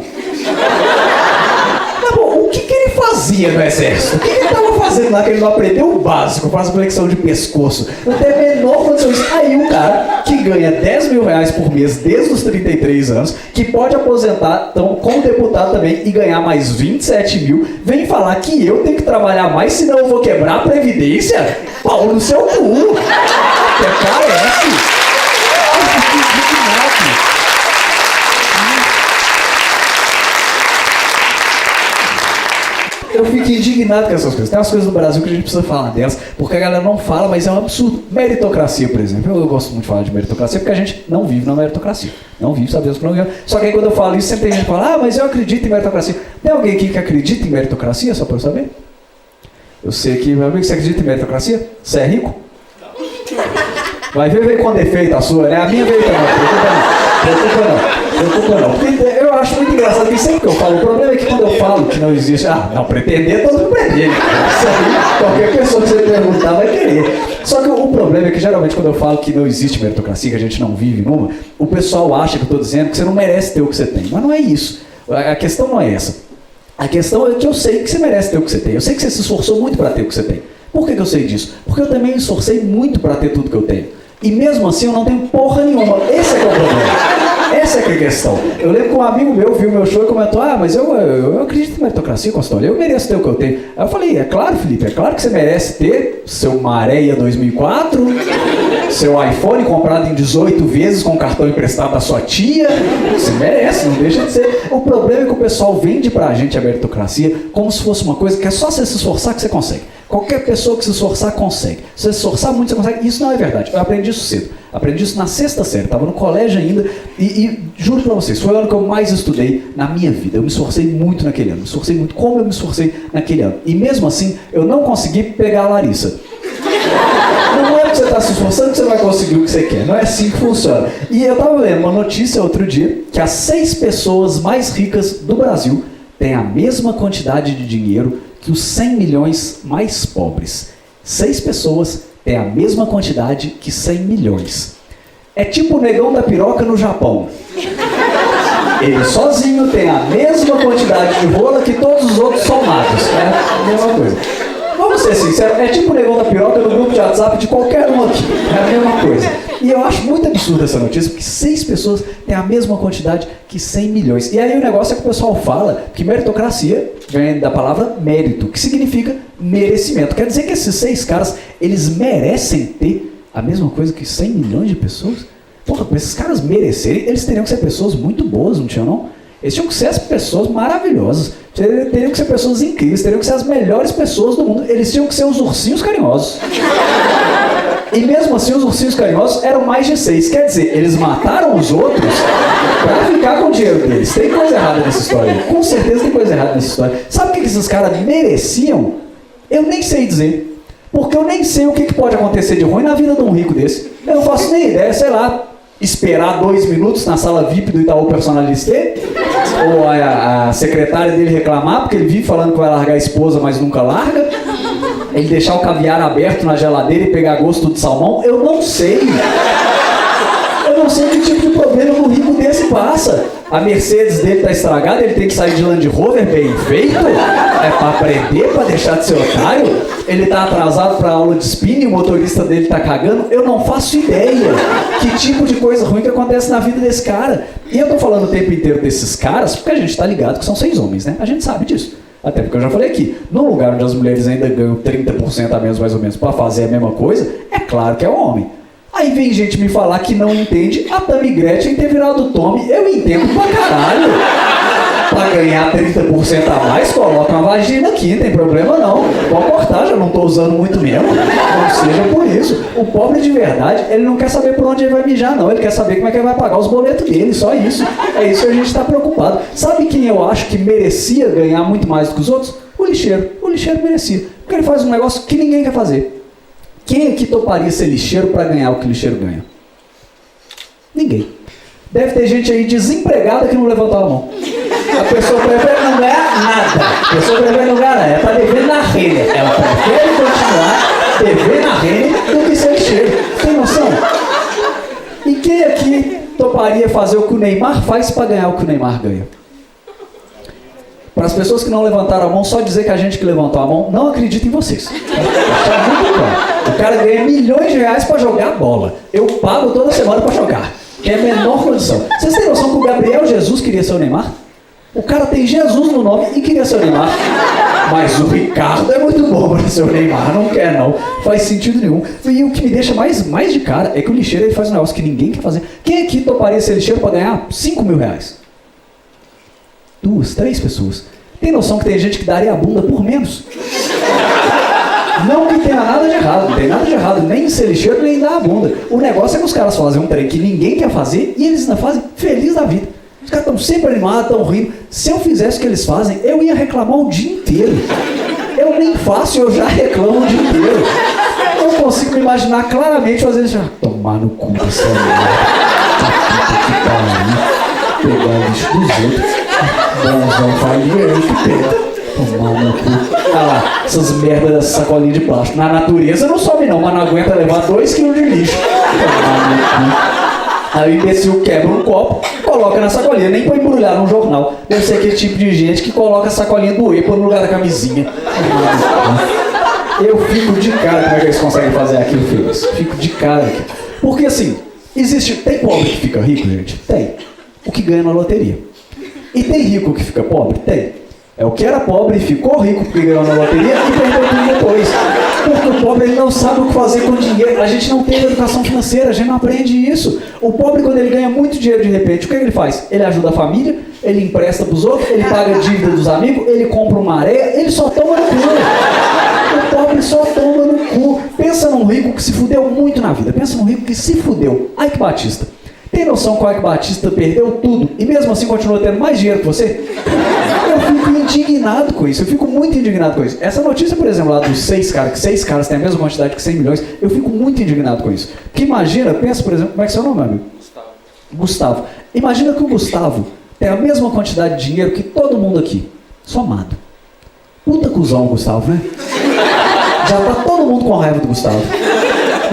Tá bom, o que ele fazia no Exército? O que ele estava fazendo lá que ele não aprendeu o básico? Faz flexão de pescoço. Não tem a menor condição disso. Aí um cara que ganha 10 mil reais por mês desde os 33 anos, que pode aposentar então, como deputado também e ganhar mais 27 mil, vem falar que eu tenho que trabalhar mais, senão eu vou quebrar a Previdência? Pau no seu cu! Que carece! Eu fico indignado com essas coisas. Tem umas coisas no Brasil que a gente precisa falar delas, porque a galera não fala, mas é um absurdo. Meritocracia, por exemplo. Eu gosto muito de falar de meritocracia, porque a gente não vive na meritocracia. Não vive, sabemos que não vive. Só que aí quando eu falo isso, sempre tem gente que fala, mas eu acredito em meritocracia. Tem alguém aqui que acredita em meritocracia, só para eu saber? Eu sei que, meu amigo, você acredita em meritocracia? Você é rico? Vai ver com defeito a sua, né? A minha veio também. Preocupa não. Porque eu acho muito engraçado que sempre que eu falo, o problema é que quando eu falo que não existe, não, pretender, todo mundo pretende. Isso aí, qualquer pessoa que você perguntar vai querer. Só que o problema é que geralmente quando eu falo que não existe meritocracia, que a gente não vive numa, o pessoal acha que eu estou dizendo que você não merece ter o que você tem. Mas não é isso. A questão não é essa. A questão é que eu sei que você merece ter o que você tem. Eu sei que você se esforçou muito para ter o que você tem. Por que eu sei disso? Porque eu também me esforcei muito para ter tudo que eu tenho. E mesmo assim eu não tenho porra nenhuma. Esse é que é o problema. Essa é que é a questão. Eu lembro que um amigo meu viu meu show e comentou, mas eu acredito em meritocracia, Constantino. Eu mereço ter o que eu tenho. Aí eu falei, é claro, Felipe, é claro que você merece ter seu Maréia 2004, seu iPhone comprado em 18 vezes com cartão emprestado da sua tia. Você merece, não deixa de ser. O problema é que o pessoal vende pra gente a meritocracia como se fosse uma coisa que é só você se esforçar que você consegue. Qualquer pessoa que se esforçar consegue. Se você se esforçar muito, você consegue. Isso não é verdade. Eu aprendi isso cedo. Aprendi isso na 6ª série. Estava no colégio ainda. E juro pra vocês, foi o ano que eu mais estudei na minha vida. Eu me esforcei muito naquele ano. Me esforcei muito como eu me esforcei naquele ano. E mesmo assim, eu não consegui pegar a Larissa. Não é que você está se esforçando que você vai conseguir o que você quer. Não é assim que funciona. E eu estava lendo uma notícia outro dia que as 6 pessoas mais ricas do Brasil têm a mesma quantidade de dinheiro que os 100 milhões mais pobres. 6 pessoas têm a mesma quantidade que 100 milhões. É tipo o negão da piroca no Japão. Ele sozinho tem a mesma quantidade de rola que todos os outros somados. É a mesma coisa. Vamos ser sinceros, é tipo o negão da piroca no grupo de WhatsApp de qualquer um aqui. É a mesma coisa. E eu acho muito absurda essa notícia, porque 6 pessoas têm a mesma quantidade que 100 milhões. E aí o negócio é que o pessoal fala que meritocracia vem da palavra mérito, que significa merecimento. Quer dizer que esses 6 caras, eles merecem ter a mesma coisa que 100 milhões de pessoas? Porra, para esses caras merecerem, eles teriam que ser pessoas muito boas, não tinham não? Eles tinham que ser as pessoas maravilhosas, teriam que ser pessoas incríveis, teriam que ser as melhores pessoas do mundo, eles tinham que ser os ursinhos carinhosos. E mesmo assim, os ursinhos carinhosos eram mais de 6, quer dizer, eles mataram os outros para ficar com o dinheiro deles. Tem coisa errada nessa história, com certeza tem coisa errada nessa história. Sabe o que esses caras mereciam? Eu nem sei dizer, porque eu nem sei o que pode acontecer de ruim na vida de um rico desse. Eu não faço nem ideia, sei lá, esperar 2 minutos na sala VIP do Itaú Personalité, ou a secretária dele reclamar, porque ele vive falando que vai largar a esposa, mas nunca larga, ele deixar o caviar aberto na geladeira e pegar gosto de salmão, eu não sei. Eu não sei que tipo de problema um rico desse passa. A Mercedes dele tá estragada, ele tem que sair de Land Rover bem feito, é pra aprender, pra deixar de ser otário. Ele tá atrasado pra aula de spinning, o motorista dele tá cagando. Eu não faço ideia que tipo de coisa ruim que acontece na vida desse cara. E eu tô falando o tempo inteiro desses caras porque a gente tá ligado que são 6 homens, né? A gente sabe disso. Até porque eu já falei aqui, num lugar onde as mulheres ainda ganham 30% a menos, mais ou menos, pra fazer a mesma coisa, é claro que é o homem. Aí vem gente me falar que não entende a Tammy Gretchen ter virado Tommy. Eu entendo pra caralho. Pra ganhar 30% a mais, coloca uma vagina aqui, não tem problema não. Pode cortar, já não tô usando muito mesmo. Não seja por isso. O pobre de verdade, ele não quer saber por onde ele vai mijar não. Ele quer saber como é que ele vai pagar os boletos dele, só isso. É isso que a gente tá preocupado. Sabe quem eu acho que merecia ganhar muito mais do que os outros? O lixeiro. O lixeiro merecia. Porque ele faz um negócio que ninguém quer fazer. Quem aqui toparia ser lixeiro para ganhar o que o lixeiro ganha? Ninguém. Deve ter gente aí desempregada que não levantou a mão. A pessoa prefere não ganhar nada. A pessoa prefere não ganhar nada. Ela está devendo na renda. Ela prefere continuar devendo na renda do que ser lixeiro. Tem noção? E quem aqui toparia fazer o que o Neymar faz para ganhar o que o Neymar ganha? Para as pessoas que não levantaram a mão, só dizer que a gente que levantou a mão não acredita em vocês. Tá muito claro. O cara ganha milhões de reais para jogar bola. Eu pago toda semana para jogar. Que é a menor condição. Vocês têm noção que o Gabriel Jesus queria ser o Neymar? O cara tem Jesus no nome e queria ser o Neymar. Mas o Ricardo é muito bom para ser o Neymar. Não quer não. Faz sentido nenhum. E o que me deixa mais de cara é que o lixeiro ele faz um negócio que ninguém quer fazer. Quem aqui toparia ser lixeiro para ganhar 5 mil reais? 2, 3 pessoas. Tem noção que tem gente que daria a bunda por menos? Não que tenha nada de errado, não tem nada de errado, nem em ser lixeiro, nem em dar a bunda. O negócio é que os caras fazem um trem que ninguém quer fazer e eles ainda fazem feliz da vida. Os caras estão sempre animados, estão rindo. Se eu fizesse o que eles fazem, eu ia reclamar o dia inteiro. Eu nem faço, eu já reclamo o dia inteiro. Eu consigo me imaginar claramente fazendo isso. Tomar no cu dessa merda. Pegar o lixo dos outros. Bonzão faria aí que pega. Tomar no cu. Olha lá, essas merdas dessa sacolinha de plástico. Na natureza não sobe não, mas não aguenta levar 2 kg de lixo. Tomar no cu. Aí o imbecil quebra um copo, coloca na sacolinha, nem pra embrulhar num jornal. Deve ser aquele tipo de gente que coloca a sacolinha do EPA no lugar da camisinha. Eu fico de cara como é que eles conseguem fazer aquilo, filhos. Fico de cara aqui. Porque assim, tem pobre que fica rico, gente? Tem. O que ganha na loteria. E tem rico que fica pobre? Tem. É o que era pobre e ficou rico porque ganhou na loteria e perdeu tudo depois. Porque o pobre ele não sabe o que fazer com o dinheiro. A gente não tem educação financeira, a gente não aprende isso. O pobre, quando ele ganha muito dinheiro de repente, o que ele faz? Ele ajuda a família, ele empresta pros outros, ele paga a dívida dos amigos, ele compra uma areia, ele só toma no cu. O pobre só toma no cu. Pensa num rico que se fudeu muito na vida. Pensa num rico que se fudeu. Ike Batista. Tem noção que o Ike Batista perdeu tudo e mesmo assim continua tendo mais dinheiro que você? Eu fico indignado com isso, eu fico muito indignado com isso. Essa notícia, por exemplo, lá dos 6 caras, que 6 caras têm a mesma quantidade que 100 milhões, eu fico muito indignado com isso. Porque imagina, pensa, por exemplo, como é que é seu nome, amigo? Gustavo. Imagina que o Gustavo tem a mesma quantidade de dinheiro que todo mundo aqui, somado. Puta cuzão o Gustavo, né? Já tá todo mundo com raiva do Gustavo.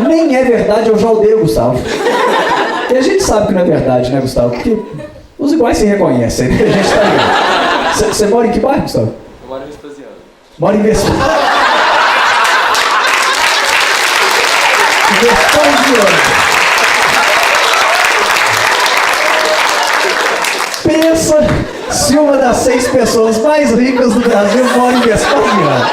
Nem é verdade, eu já odeio o Gustavo. E a gente sabe que não é verdade, né, Gustavo? Porque os iguais se reconhecem, né? A gente tá ligado. Você mora em que bairro, Gustavo? Eu moro em Vespasiano. Mora em Vespasiano. Pensa se uma das 6 pessoas mais ricas do Brasil mora em Vespasiano.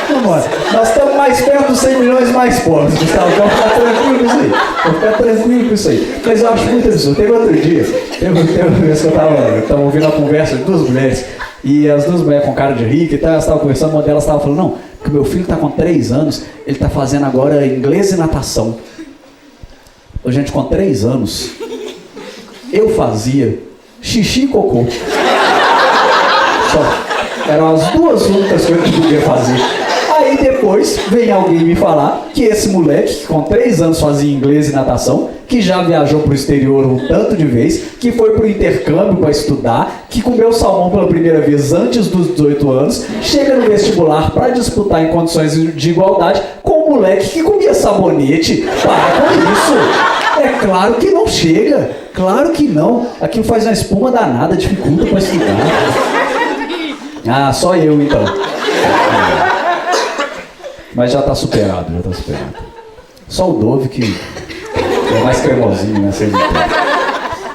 Vamos. Nós estamos mais perto dos 100 milhões mais pobres, Gustavo. Então ficar tranquilo com isso aí. Vou ficar tranquilo com isso aí. Mas eu acho muito absurdo. Teve outro dia, teve uma vez que eu tava ouvindo a conversa de 2 mulheres. E as 2 mulheres com cara de rica e tal, elas estavam conversando, uma delas estava falando, não, porque meu filho está com 3 anos, ele está fazendo agora inglês e natação. Ô, gente, com 3 anos, eu fazia xixi e cocô. Só. Eram as 2 únicas coisas que eu podia fazer. Aí depois vem alguém me falar que esse moleque, que com 3 anos fazia inglês e natação, que já viajou pro exterior um tanto de vez, que foi pro intercâmbio para estudar, que comeu salmão pela primeira vez antes dos 18 anos, chega no vestibular para disputar em condições de igualdade com um moleque que comia sabonete. Para com isso! É claro que não chega, claro que não. Aquilo faz uma espuma danada, dificulta para estudar. Ah, só eu então. Mas já tá superado, Só o Dove que é mais cremosinho, né?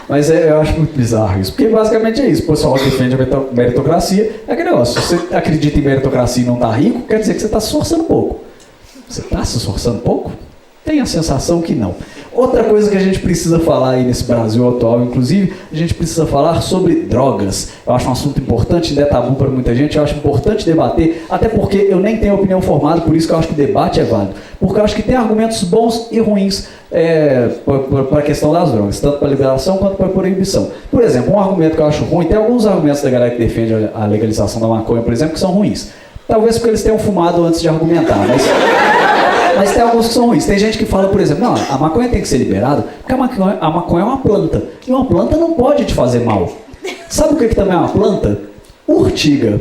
Mas eu acho muito bizarro isso, porque basicamente é isso. O pessoal defende a meritocracia. É aquele negócio, se você acredita em meritocracia e não tá rico, quer dizer que você tá se esforçando pouco. Você tá se esforçando pouco? Tem a sensação que não. Outra coisa que a gente precisa falar aí nesse Brasil atual, inclusive, a gente precisa falar sobre drogas. Eu acho um assunto importante, ainda é tabu para muita gente, eu acho importante debater, até porque eu nem tenho opinião formada, por isso que eu acho que o debate é válido. Porque eu acho que tem argumentos bons e ruins para a questão das drogas, tanto para a liberação quanto para a proibição. Por exemplo, um argumento que eu acho ruim, tem alguns argumentos da galera que defende a legalização da maconha, por exemplo, que são ruins. Talvez porque eles tenham fumado antes de argumentar, mas tem alguns que são ruins. Tem gente que fala, por exemplo, não, a maconha tem que ser liberada porque a maconha é uma planta. E uma planta não pode te fazer mal. Sabe o que também é uma planta? Urtiga.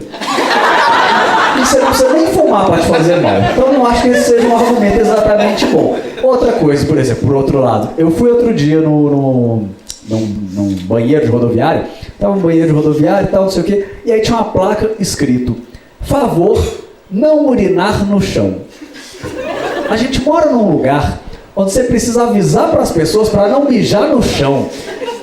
E você não precisa nem fumar para te fazer mal. Então eu não acho que esse seja um argumento exatamente bom. Outra coisa, por exemplo, por outro lado, eu fui outro dia num banheiro de rodoviária. Estava no banheiro de rodoviária e tal, não sei o quê. E aí tinha uma placa escrito: favor, não urinar no chão. A gente mora num lugar onde você precisa avisar para as pessoas para não mijar no chão.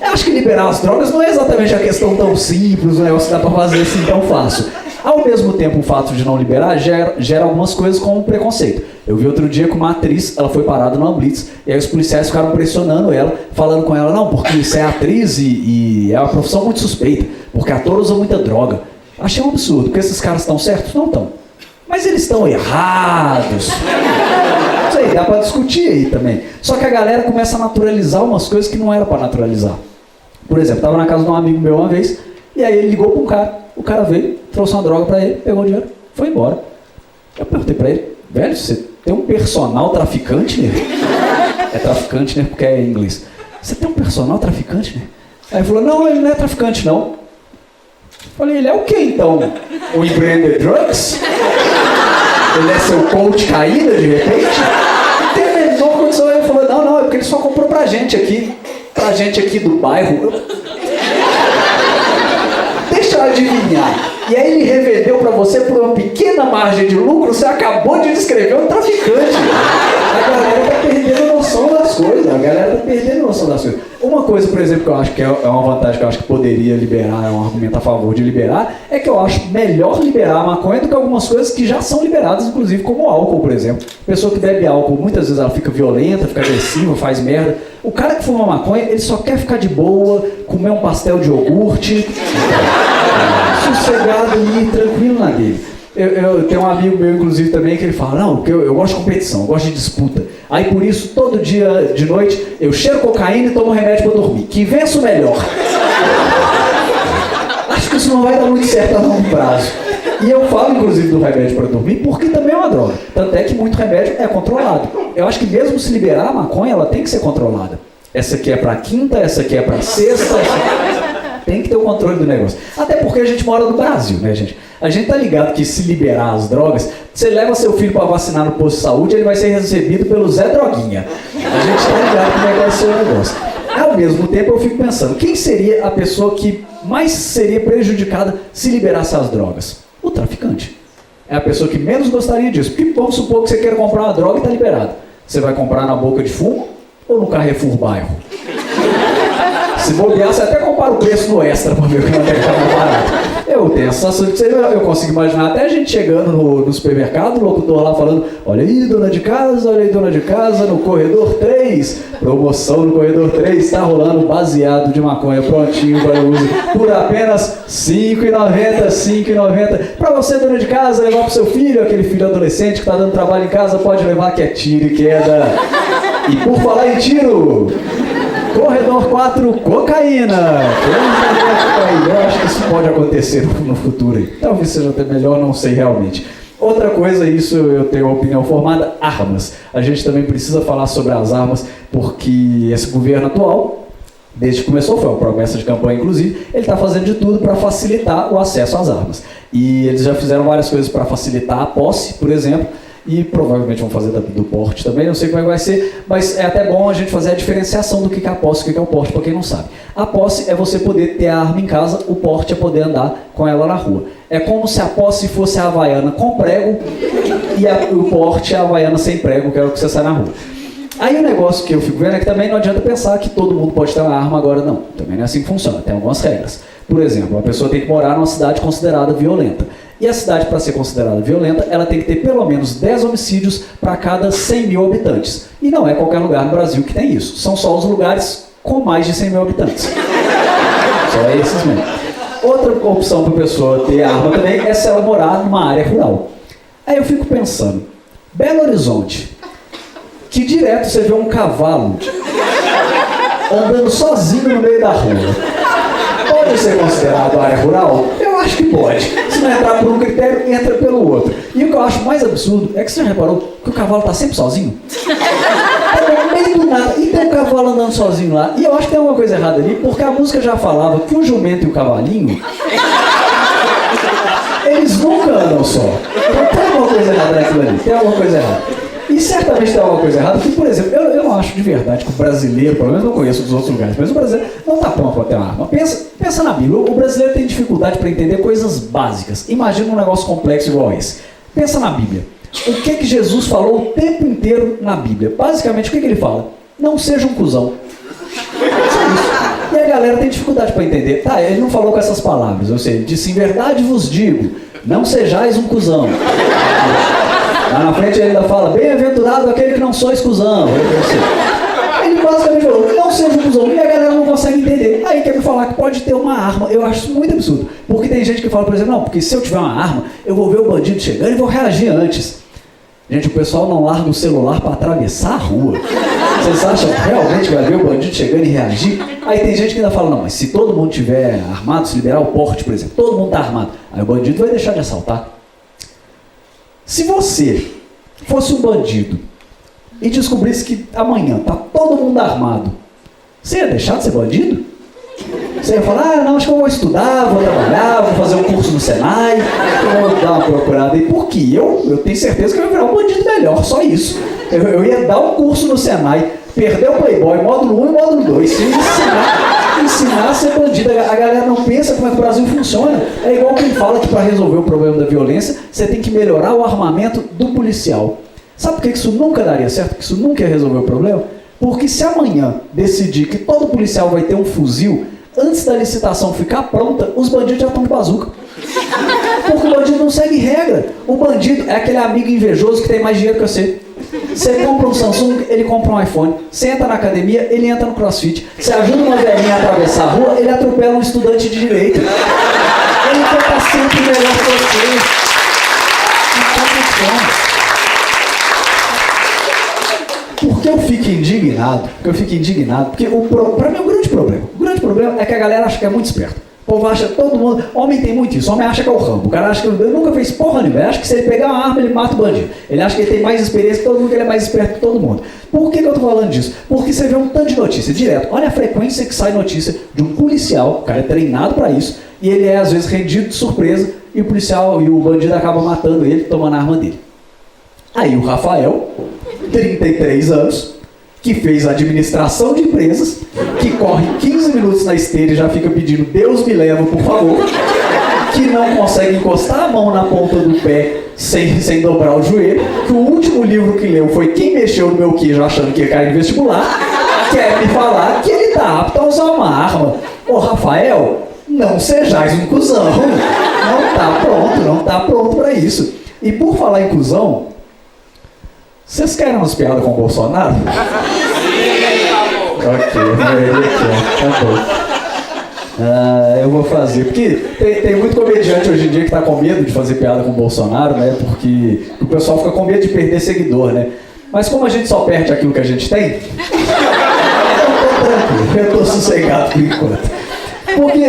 Eu acho que liberar as drogas não é exatamente a questão tão simples, o negócio que dá para fazer assim tão fácil. Ao mesmo tempo, o fato de não liberar gera algumas coisas como preconceito. Eu vi outro dia que uma atriz, ela foi parada numa blitz, e aí os policiais ficaram pressionando ela, falando com ela, não, porque você é atriz e é uma profissão muito suspeita, porque ator usa muita droga. Achei um absurdo, porque esses caras estão certos? Não estão. Mas eles estão errados. Isso aí, dá pra discutir aí também. Só que a galera começa a naturalizar umas coisas que não era pra naturalizar. Por exemplo, tava na casa de um amigo meu uma vez, e aí ele ligou pra um cara. O cara veio, trouxe uma droga pra ele, pegou o dinheiro, foi embora. Eu perguntei pra ele, velho, você tem um personal traficante, né? É traficante, né? Porque é em inglês. Você tem um personal traficante, né? Aí ele falou, não, ele não é traficante, não. Falei, ele é o que então? O empreender drugs? Ele é seu coach caída de repente? Não tem a menor condição. Ele falou, não, é porque ele só comprou pra gente aqui do bairro. Deixa eu adivinhar. E aí ele revendeu pra você por uma pequena margem de lucro, você acabou de descrever um traficante. A galera tá perdendo a noção das coisas, Uma coisa, por exemplo, que eu acho que é uma vantagem que eu acho que poderia liberar, é um argumento a favor de liberar, é que eu acho melhor liberar a maconha do que algumas coisas que já são liberadas, inclusive como o álcool, por exemplo. Pessoa que bebe álcool, muitas vezes ela fica violenta, fica agressiva, faz merda. O cara que fuma maconha, ele só quer ficar de boa, comer um pastel de iogurte, sossegado ali, tranquilo na dele. Eu tenho um amigo meu, inclusive, também, que ele fala, não, porque eu gosto de competição, eu gosto de disputa. Aí, por isso, todo dia de noite, eu cheiro cocaína e tomo remédio pra dormir. Que vença o melhor. Acho que isso não vai dar muito certo a longo prazo. E eu falo, inclusive, do remédio para dormir, porque também é uma droga. Tanto é que muito remédio é controlado. Eu acho que mesmo se liberar a maconha, ela tem que ser controlada. Essa aqui é pra quinta, essa aqui é pra sexta. Tem que ter o controle do negócio. Até porque a gente mora no Brasil, né, gente? A gente tá ligado que se liberar as drogas, você leva seu filho para vacinar no posto de saúde, ele vai ser recebido pelo Zé Droguinha. A gente tá ligado como é que vai ser o negócio. Ao mesmo tempo eu fico pensando, quem seria a pessoa que mais seria prejudicada se liberasse as drogas? O traficante. É a pessoa que menos gostaria disso. Porque vamos supor que você queira comprar uma droga e está liberado. Você vai comprar na Boca de Fumo ou no Carrefour Bairro? Se bobear, você até compara o preço no Extra para ver o que vai ficar mais barato. Eu tenho a sensação de que eu consigo imaginar até a gente chegando no supermercado, o locutor lá falando: olha aí, dona de casa, no corredor 3, promoção no corredor 3, está rolando baseado de maconha prontinho para uso por apenas R$ 5,90, R$ 5,90. Para você, dona de casa, levar para o seu filho, aquele filho adolescente que está dando trabalho em casa, pode levar que é tiro e queda. E por falar em tiro, corredor 4, cocaína. Eu acho que isso pode acontecer no futuro aí. Talvez seja até melhor, não sei realmente. Outra coisa, isso eu tenho uma opinião formada, armas. A gente também precisa falar sobre as armas, porque esse governo atual, desde que começou, foi uma promessa de campanha inclusive, ele está fazendo de tudo para facilitar o acesso às armas. E eles já fizeram várias coisas para facilitar a posse, por exemplo, e provavelmente vão fazer do porte também, não sei como é que vai ser, mas é até bom a gente fazer a diferenciação do que é a posse e o que é o porte, para quem não sabe. A posse é você poder ter a arma em casa, o porte é poder andar com ela na rua. É como se a posse fosse a havaiana com prego e o porte é a havaiana sem prego, que é o que você sai na rua. Aí o negócio que eu fico vendo é que também não adianta pensar que todo mundo pode ter uma arma agora, não. Também não é assim que funciona, tem algumas regras. Por exemplo, a pessoa tem que morar numa cidade considerada violenta. E a cidade, para ser considerada violenta, ela tem que ter pelo menos 10 homicídios para cada 100 mil habitantes. E não é qualquer lugar no Brasil que tem isso. São só os lugares com mais de 100 mil habitantes. Só esses mesmo. Outra opção para a pessoa ter arma também é se ela morar numa área rural. Aí eu fico pensando, Belo Horizonte, que direto você vê um cavalo andando sozinho no meio da rua. Pode ser considerado área rural? Eu acho que pode. Se não entrar por um critério, entra pelo outro. E o que eu acho mais absurdo é que você já reparou que o cavalo está sempre sozinho? Tá no meio do nada. E tem um cavalo andando sozinho lá. E eu acho que tem alguma coisa errada ali, porque a música já falava que o jumento e o cavalinho, eles nunca andam só. Então tem alguma coisa errada naquilo ali. Tem alguma coisa errada. E certamente tem alguma coisa errada, porque, por exemplo, eu não acho de verdade que o brasileiro, pelo menos não conheço dos outros lugares, mas o brasileiro não está pronto para ter uma arma. Pensa na Bíblia, o brasileiro tem dificuldade para entender coisas básicas. Imagina um negócio complexo igual esse. Pensa na Bíblia. O que Jesus falou o tempo inteiro na Bíblia? Basicamente, o que ele fala? Não seja um cuzão. Só isso. E a galera tem dificuldade para entender. Tá, ele não falou com essas palavras, ou seja, ele disse: em verdade vos digo, não sejais um cuzão. Lá na frente ele ainda fala: bem-aventurado aquele que não sois cuzão. Ele basicamente falou: não seja um cuzão. E a galera não consegue entender. Aí quer me falar que pode ter uma arma. Eu acho isso muito absurdo. Porque tem gente que fala, por exemplo, não, porque se eu tiver uma arma, eu vou ver o bandido chegando e vou reagir antes. Gente, o pessoal não larga o celular para atravessar a rua. Vocês acham realmente que vai ver o bandido chegando e reagir? Aí tem gente que ainda fala: não, mas se todo mundo tiver armado, se liberar o porte, por exemplo, todo mundo está armado, aí o bandido vai deixar de assaltar. Se você fosse um bandido e descobrisse que amanhã tá todo mundo armado, você ia deixar de ser bandido? Você ia falar: ah, não, acho que eu vou estudar, vou trabalhar, vou fazer um curso no Senai, eu vou dar uma procurada aí. Por quê? Eu tenho certeza que eu ia virar um bandido melhor, só isso. Eu ia dar um curso no Senai, perder o Playboy, módulo 1 e módulo 2, se ensinar a ser bandido. A galera não pensa como é que o Brasil funciona. É igual quem fala que para resolver o problema da violência, você tem que melhorar o armamento do policial. Sabe por que isso nunca daria certo? Que isso nunca ia resolver o problema? Porque se amanhã decidir que todo policial vai ter um fuzil, antes da licitação ficar pronta, os bandidos já estão de bazuca. Porque o bandido não segue regra. O bandido é aquele amigo invejoso que tem mais dinheiro que você. Você compra um Samsung, ele compra um iPhone. Você entra na academia, ele entra no CrossFit. Você ajuda uma velhinha a atravessar a rua, ele atropela um estudante de direito. Ele quer estar sempre melhor que você. Por que eu fico indignado? Porque para mim é um grande problema. O grande problema é que a galera acha que é muito esperto. O povo acha, todo mundo, homem tem muito isso, homem acha que é o Rambo. O cara acha que ele nunca fez porra nenhuma. Ele acha que se ele pegar uma arma, ele mata o bandido. Ele acha que ele tem mais experiência que todo mundo, que ele é mais esperto que todo mundo. Por que eu tô falando disso? Porque você vê um tanto de notícia direto. Olha a frequência que sai notícia de um policial, o cara é treinado para isso, e ele é às vezes rendido de surpresa, e o policial e o bandido acabam matando ele, tomando a arma dele. Aí o Rafael, 33 anos, que fez administração de empresas, que corre 15 minutos na esteira e já fica pedindo Deus me leva, por favor, que não consegue encostar a mão na ponta do pé sem dobrar o joelho, que o último livro que leu foi Quem Mexeu no Meu Queijo Achando que ia cair no vestibular, quer me falar que ele tá apto a usar uma arma. Ô Rafael, não sejais um cuzão, não tá pronto pra isso. E por falar em cuzão, vocês querem umas piadas com o Bolsonaro? Ok, tá bom. Eu vou fazer, porque tem muito comediante hoje em dia que tá com medo de fazer piada com o Bolsonaro, né? Porque o pessoal fica com medo de perder seguidor, né? Mas como a gente só perde aquilo que a gente tem, eu tô tranquilo, eu tô sossegado por enquanto. Porque,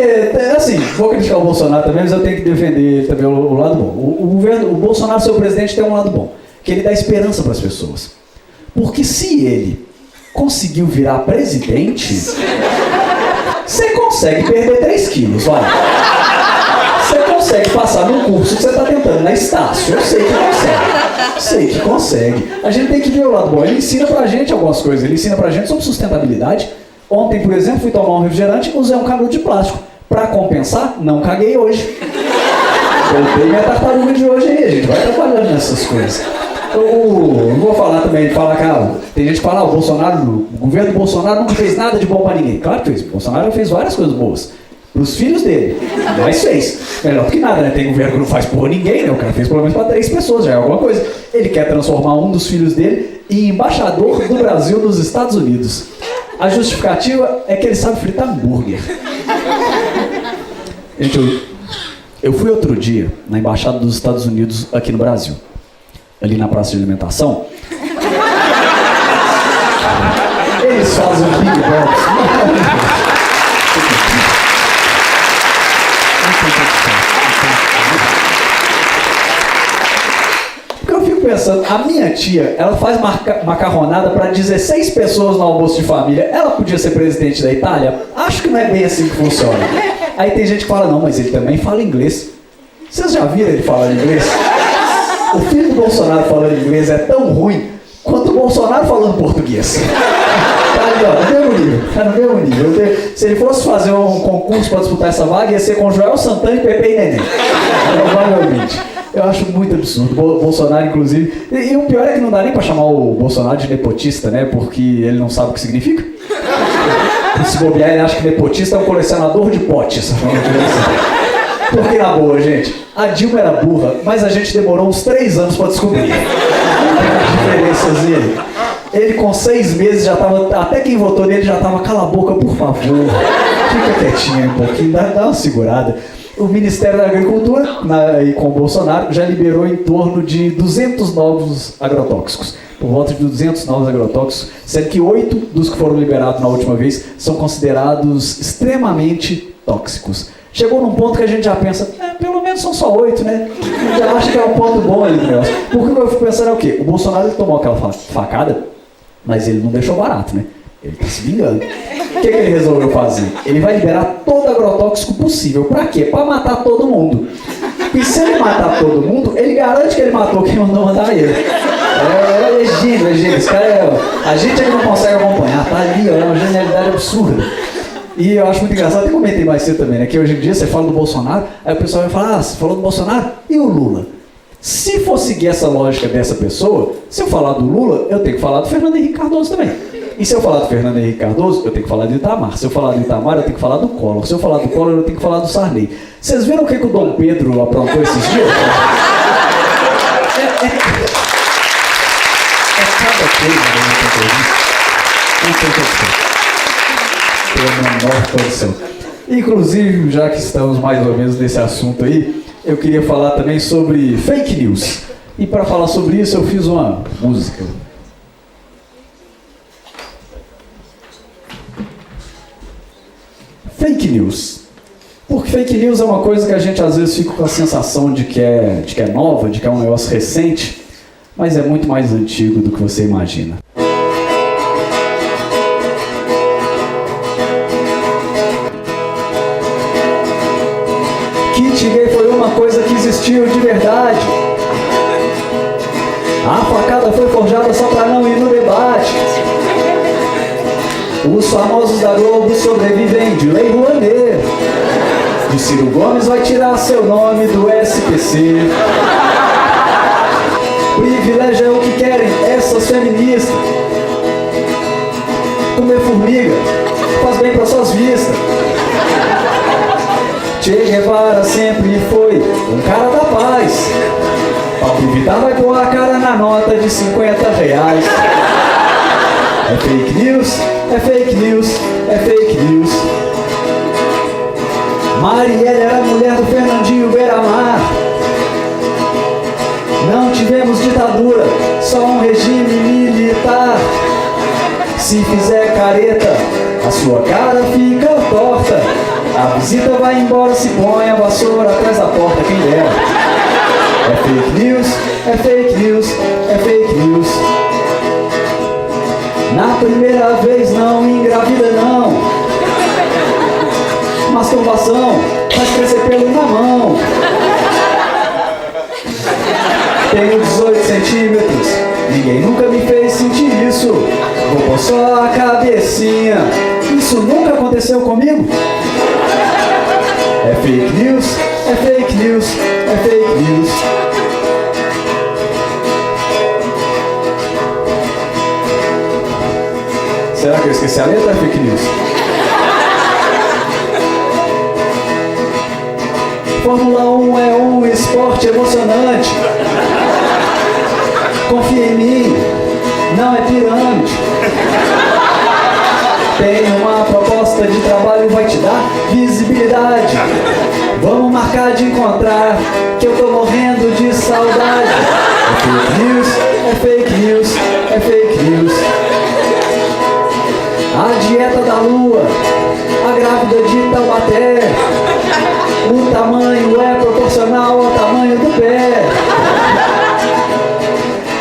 assim, vou criticar o Bolsonaro também, mas eu tenho que defender também o lado bom. O Bolsonaro, seu presidente, tem um lado bom, que ele dá esperança para as pessoas. Porque se ele conseguiu virar presidente, você consegue perder 3 quilos, vai. Você consegue passar no curso que você está tentando na Estácio. Eu sei que consegue. Sei que consegue. A gente tem que ver o lado bom. Ele ensina pra gente algumas coisas. Ele ensina pra gente sobre sustentabilidade. Ontem, por exemplo, fui tomar um refrigerante e usei um canudo de plástico. Pra compensar, não caguei hoje. Voltei minha tartaruga de hoje aí. A gente vai trabalhando nessas coisas. Não vou falar também, tem gente que fala, o governo do Bolsonaro não fez nada de bom pra ninguém. Claro que fez, o Bolsonaro fez várias coisas boas pros filhos dele, mas fez. Melhor do que nada, né? Tem governo que não faz por ninguém, né? O cara fez pelo menos pra 3 pessoas, já é alguma coisa. Ele quer transformar um dos filhos dele em embaixador do Brasil nos Estados Unidos. A justificativa é que ele sabe fritar hambúrguer. Gente, eu fui outro dia na embaixada dos Estados Unidos aqui no Brasil. Ali na praça de alimentação, eles fazem um Big Box. Porque eu fico pensando, a minha tia, ela faz macarronada para 16 pessoas no almoço de família. Ela podia ser presidente da Itália? Acho que não é bem assim que funciona. Aí tem gente que fala, não, mas ele também fala inglês. Vocês já viram ele falar inglês? O filho do Bolsonaro falando inglês é tão ruim quanto o Bolsonaro falando português. Tá ali, ó, no mesmo nível. Tá no mesmo nível. Se ele fosse fazer um concurso para disputar essa vaga, ia ser com Joel Santana e Pepe e Neném. Provavelmente. Eu acho muito absurdo. O Bolsonaro, inclusive. E o pior é que não dá nem para chamar o Bolsonaro de nepotista, né? Porque ele não sabe o que significa. Se bobear, ele acha que nepotista é um colecionador de potes. Porque, na boa, gente, a Dilma era burra, mas a gente demorou uns 3 anos pra descobrir. As diferenças dele. Ele com 6 meses já tava, até quem votou nele já tava, cala a boca, por favor. Fica quietinho um pouquinho, dá uma segurada. O Ministério da Agricultura, e com o Bolsonaro, já liberou em torno de 200 novos agrotóxicos. Por volta de 200 novos agrotóxicos, sendo que 8 dos que foram liberados na última vez são considerados extremamente tóxicos. Chegou num ponto que a gente já pensa, pelo menos são só 8, né? Já acho que é um ponto bom ali do negócio. Porque eu fico pensando é o quê? O Bolsonaro tomou aquela facada, mas ele não deixou barato, né? Ele tá se vingando. O que ele resolveu fazer? Ele vai liberar todo agrotóxico possível. Pra quê? Pra matar todo mundo. E se ele matar todo mundo, ele garante que ele matou quem mandou matar ele. É gênio. Esse cara a gente ainda não consegue acompanhar. Tá ali, é uma genialidade absurda. E eu acho muito engraçado, até comentei mais cedo também, né? Que hoje em dia você fala do Bolsonaro, aí o pessoal vai falar, você falou do Bolsonaro e o Lula? Se for seguir essa lógica dessa pessoa, se eu falar do Lula, eu tenho que falar do Fernando Henrique Cardoso também. E se eu falar do Fernando Henrique Cardoso, eu tenho que falar do Itamar. Se eu falar do Itamar, eu tenho que falar do Collor. Se eu falar do Collor, eu tenho que falar do Sarney. Vocês viram o que o Dom Pedro aprontou esses dias? Cada coisa não tem condição. Pela menor condição. Inclusive, já que estamos mais ou menos nesse assunto aí, eu queria falar também sobre fake news. E para falar sobre isso, eu fiz uma música. Fake news. Porque fake news é uma coisa que a gente às vezes fica com a sensação de que é nova, de que é um negócio recente, mas é muito mais antigo do que você imagina. Kit gay foi uma coisa que existiu de verdade. A facada foi forjada só pra não ir no debate. Os famosos da Globo sobrevivem de Lei Rouanet. De Ciro Gomes vai tirar seu nome do SPC. Privilégio é o que querem essas feministas. Comer formiga faz bem para suas vistas. Che Guevara sempre foi um cara da paz. Pablo Vittar vai pôr a cara na nota de R$50. É fake news, é fake news, é fake news. Marielle era a mulher do Fernandinho Beiramar. Não tivemos ditadura, só um regime militar. Se fizer careta, a sua cara fica torta. A visita vai embora, se põe a vassoura atrás da porta, quem dera. É fake news, é fake news, é fake news. Na primeira vez não engravida não. Masturbação faz crescer pelo na mão. Tenho 18 centímetros, ninguém nunca me fez sentir isso. Vou pôr só a cabecinha, isso nunca aconteceu comigo. É fake news, é fake news, é fake news. Será que eu esqueci a letra ou é fake news? Fórmula 1 é um esporte emocionante. Confia em mim, não é pirâmide. Tem uma proposta de trabalho, vai te dar visibilidade. Vamos marcar de encontrar, que eu tô morrendo de saudade. É fake news, é fake news, é fake news. A dieta da lua, a grávida de Taubaté. O tamanho é proporcional ao tamanho do pé.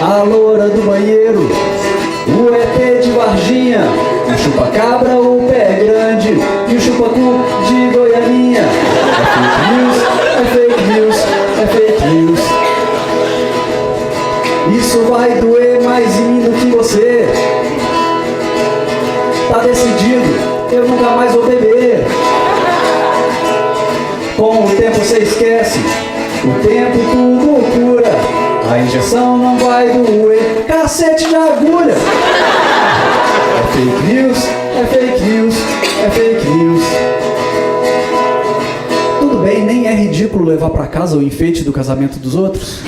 A loura do banheiro, o ET de Varginha, o chupa-cabra, o pé grande e o chupacu de Goianinha. É fake news, é fake news. Isso vai doer mais em mim do que você. Tá decidido, eu nunca mais vou beber. Com o tempo você esquece, o tempo tudo cura. A injeção não vai doer, cacete de agulha. É fake news, é fake news, é fake news. Tudo bem, nem é ridículo levar pra casa o enfeite do casamento dos outros.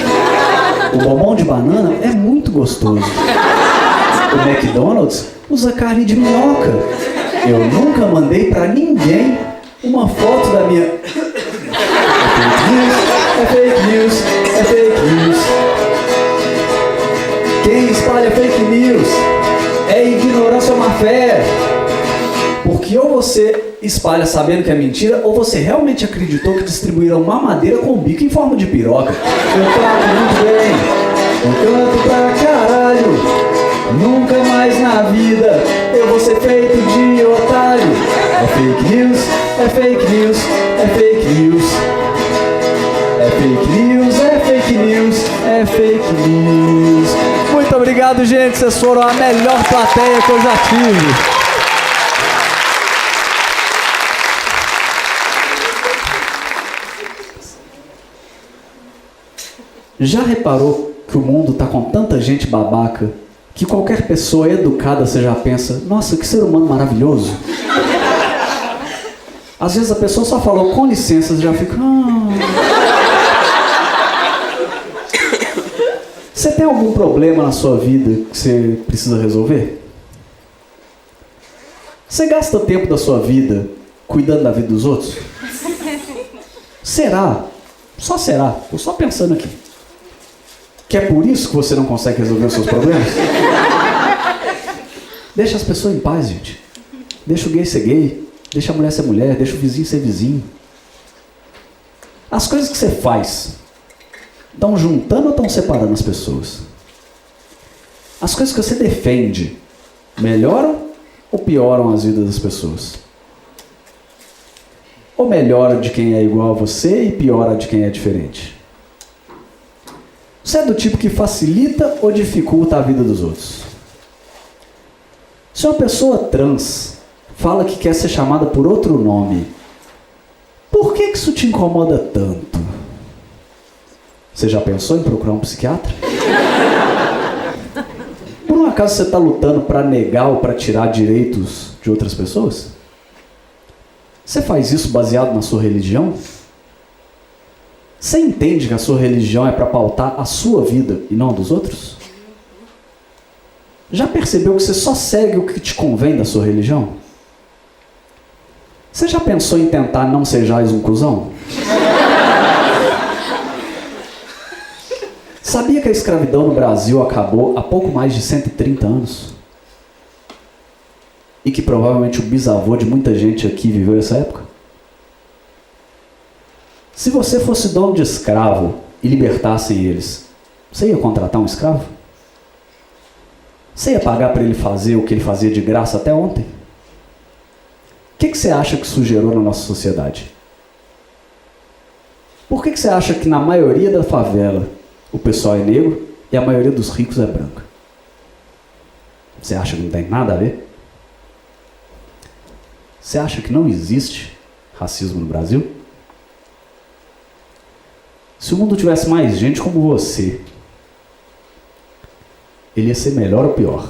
O bombom de banana é muito gostoso. O McDonald's usa carne de minhoca. Eu nunca mandei pra ninguém uma foto da minha... É fake news, é fake news. Quem espalha fake news é ignorância ou má fé. Porque ou você espalha sabendo que é mentira, ou você realmente acreditou que distribuíram mamadeira com bico em forma de piroca. Eu falo muito bem, eu canto pra caralho. Nunca mais na vida eu vou ser feito de otário. É fake news, é fake news, é fake news. É fake news, é fake news, é fake news. Muito obrigado, gente. Vocês foram a melhor plateia que eu já tive. Já reparou que o mundo tá com tanta gente babaca que qualquer pessoa educada você já pensa, nossa, que ser humano maravilhoso? Às vezes a pessoa só falou com licença, você já fica... Você tem algum problema na sua vida que você precisa resolver? Você gasta tempo da sua vida cuidando da vida dos outros? Será? Só será? Estou só pensando aqui. Que é por isso que você não consegue resolver os seus problemas? Deixa as pessoas em paz, gente. Deixa o gay ser gay. Deixa a mulher ser mulher. Deixa o vizinho ser vizinho. As coisas que você faz estão juntando ou estão separando as pessoas? As coisas que você defende melhoram ou pioram as vidas das pessoas? Ou melhora de quem é igual a você e piora de quem é diferente? Você é do tipo que facilita ou dificulta a vida dos outros? Se uma pessoa trans fala que quer ser chamada por outro nome. Por que isso te incomoda tanto? Você já pensou em procurar um psiquiatra? Por um acaso você está lutando para negar ou para tirar direitos de outras pessoas? Você faz isso baseado na sua religião? Você entende que a sua religião é para pautar a sua vida e não a dos outros? Já percebeu que você só segue o que te convém da sua religião? Você já pensou em tentar não sejais um cuzão? Sabia que a escravidão no Brasil acabou há pouco mais de 130 anos? E que provavelmente o bisavô de muita gente aqui viveu essa época? Se você fosse dono de escravo e libertassem eles, você ia contratar um escravo? Você ia pagar para ele fazer o que ele fazia de graça até ontem? O que você acha que isso gerou na nossa sociedade? Por que você acha que na maioria da favela o pessoal é negro e a maioria dos ricos é branca? Você acha que não tem nada a ver? Você acha que não existe racismo no Brasil? Se o mundo tivesse mais gente como você, ele ia ser melhor ou pior?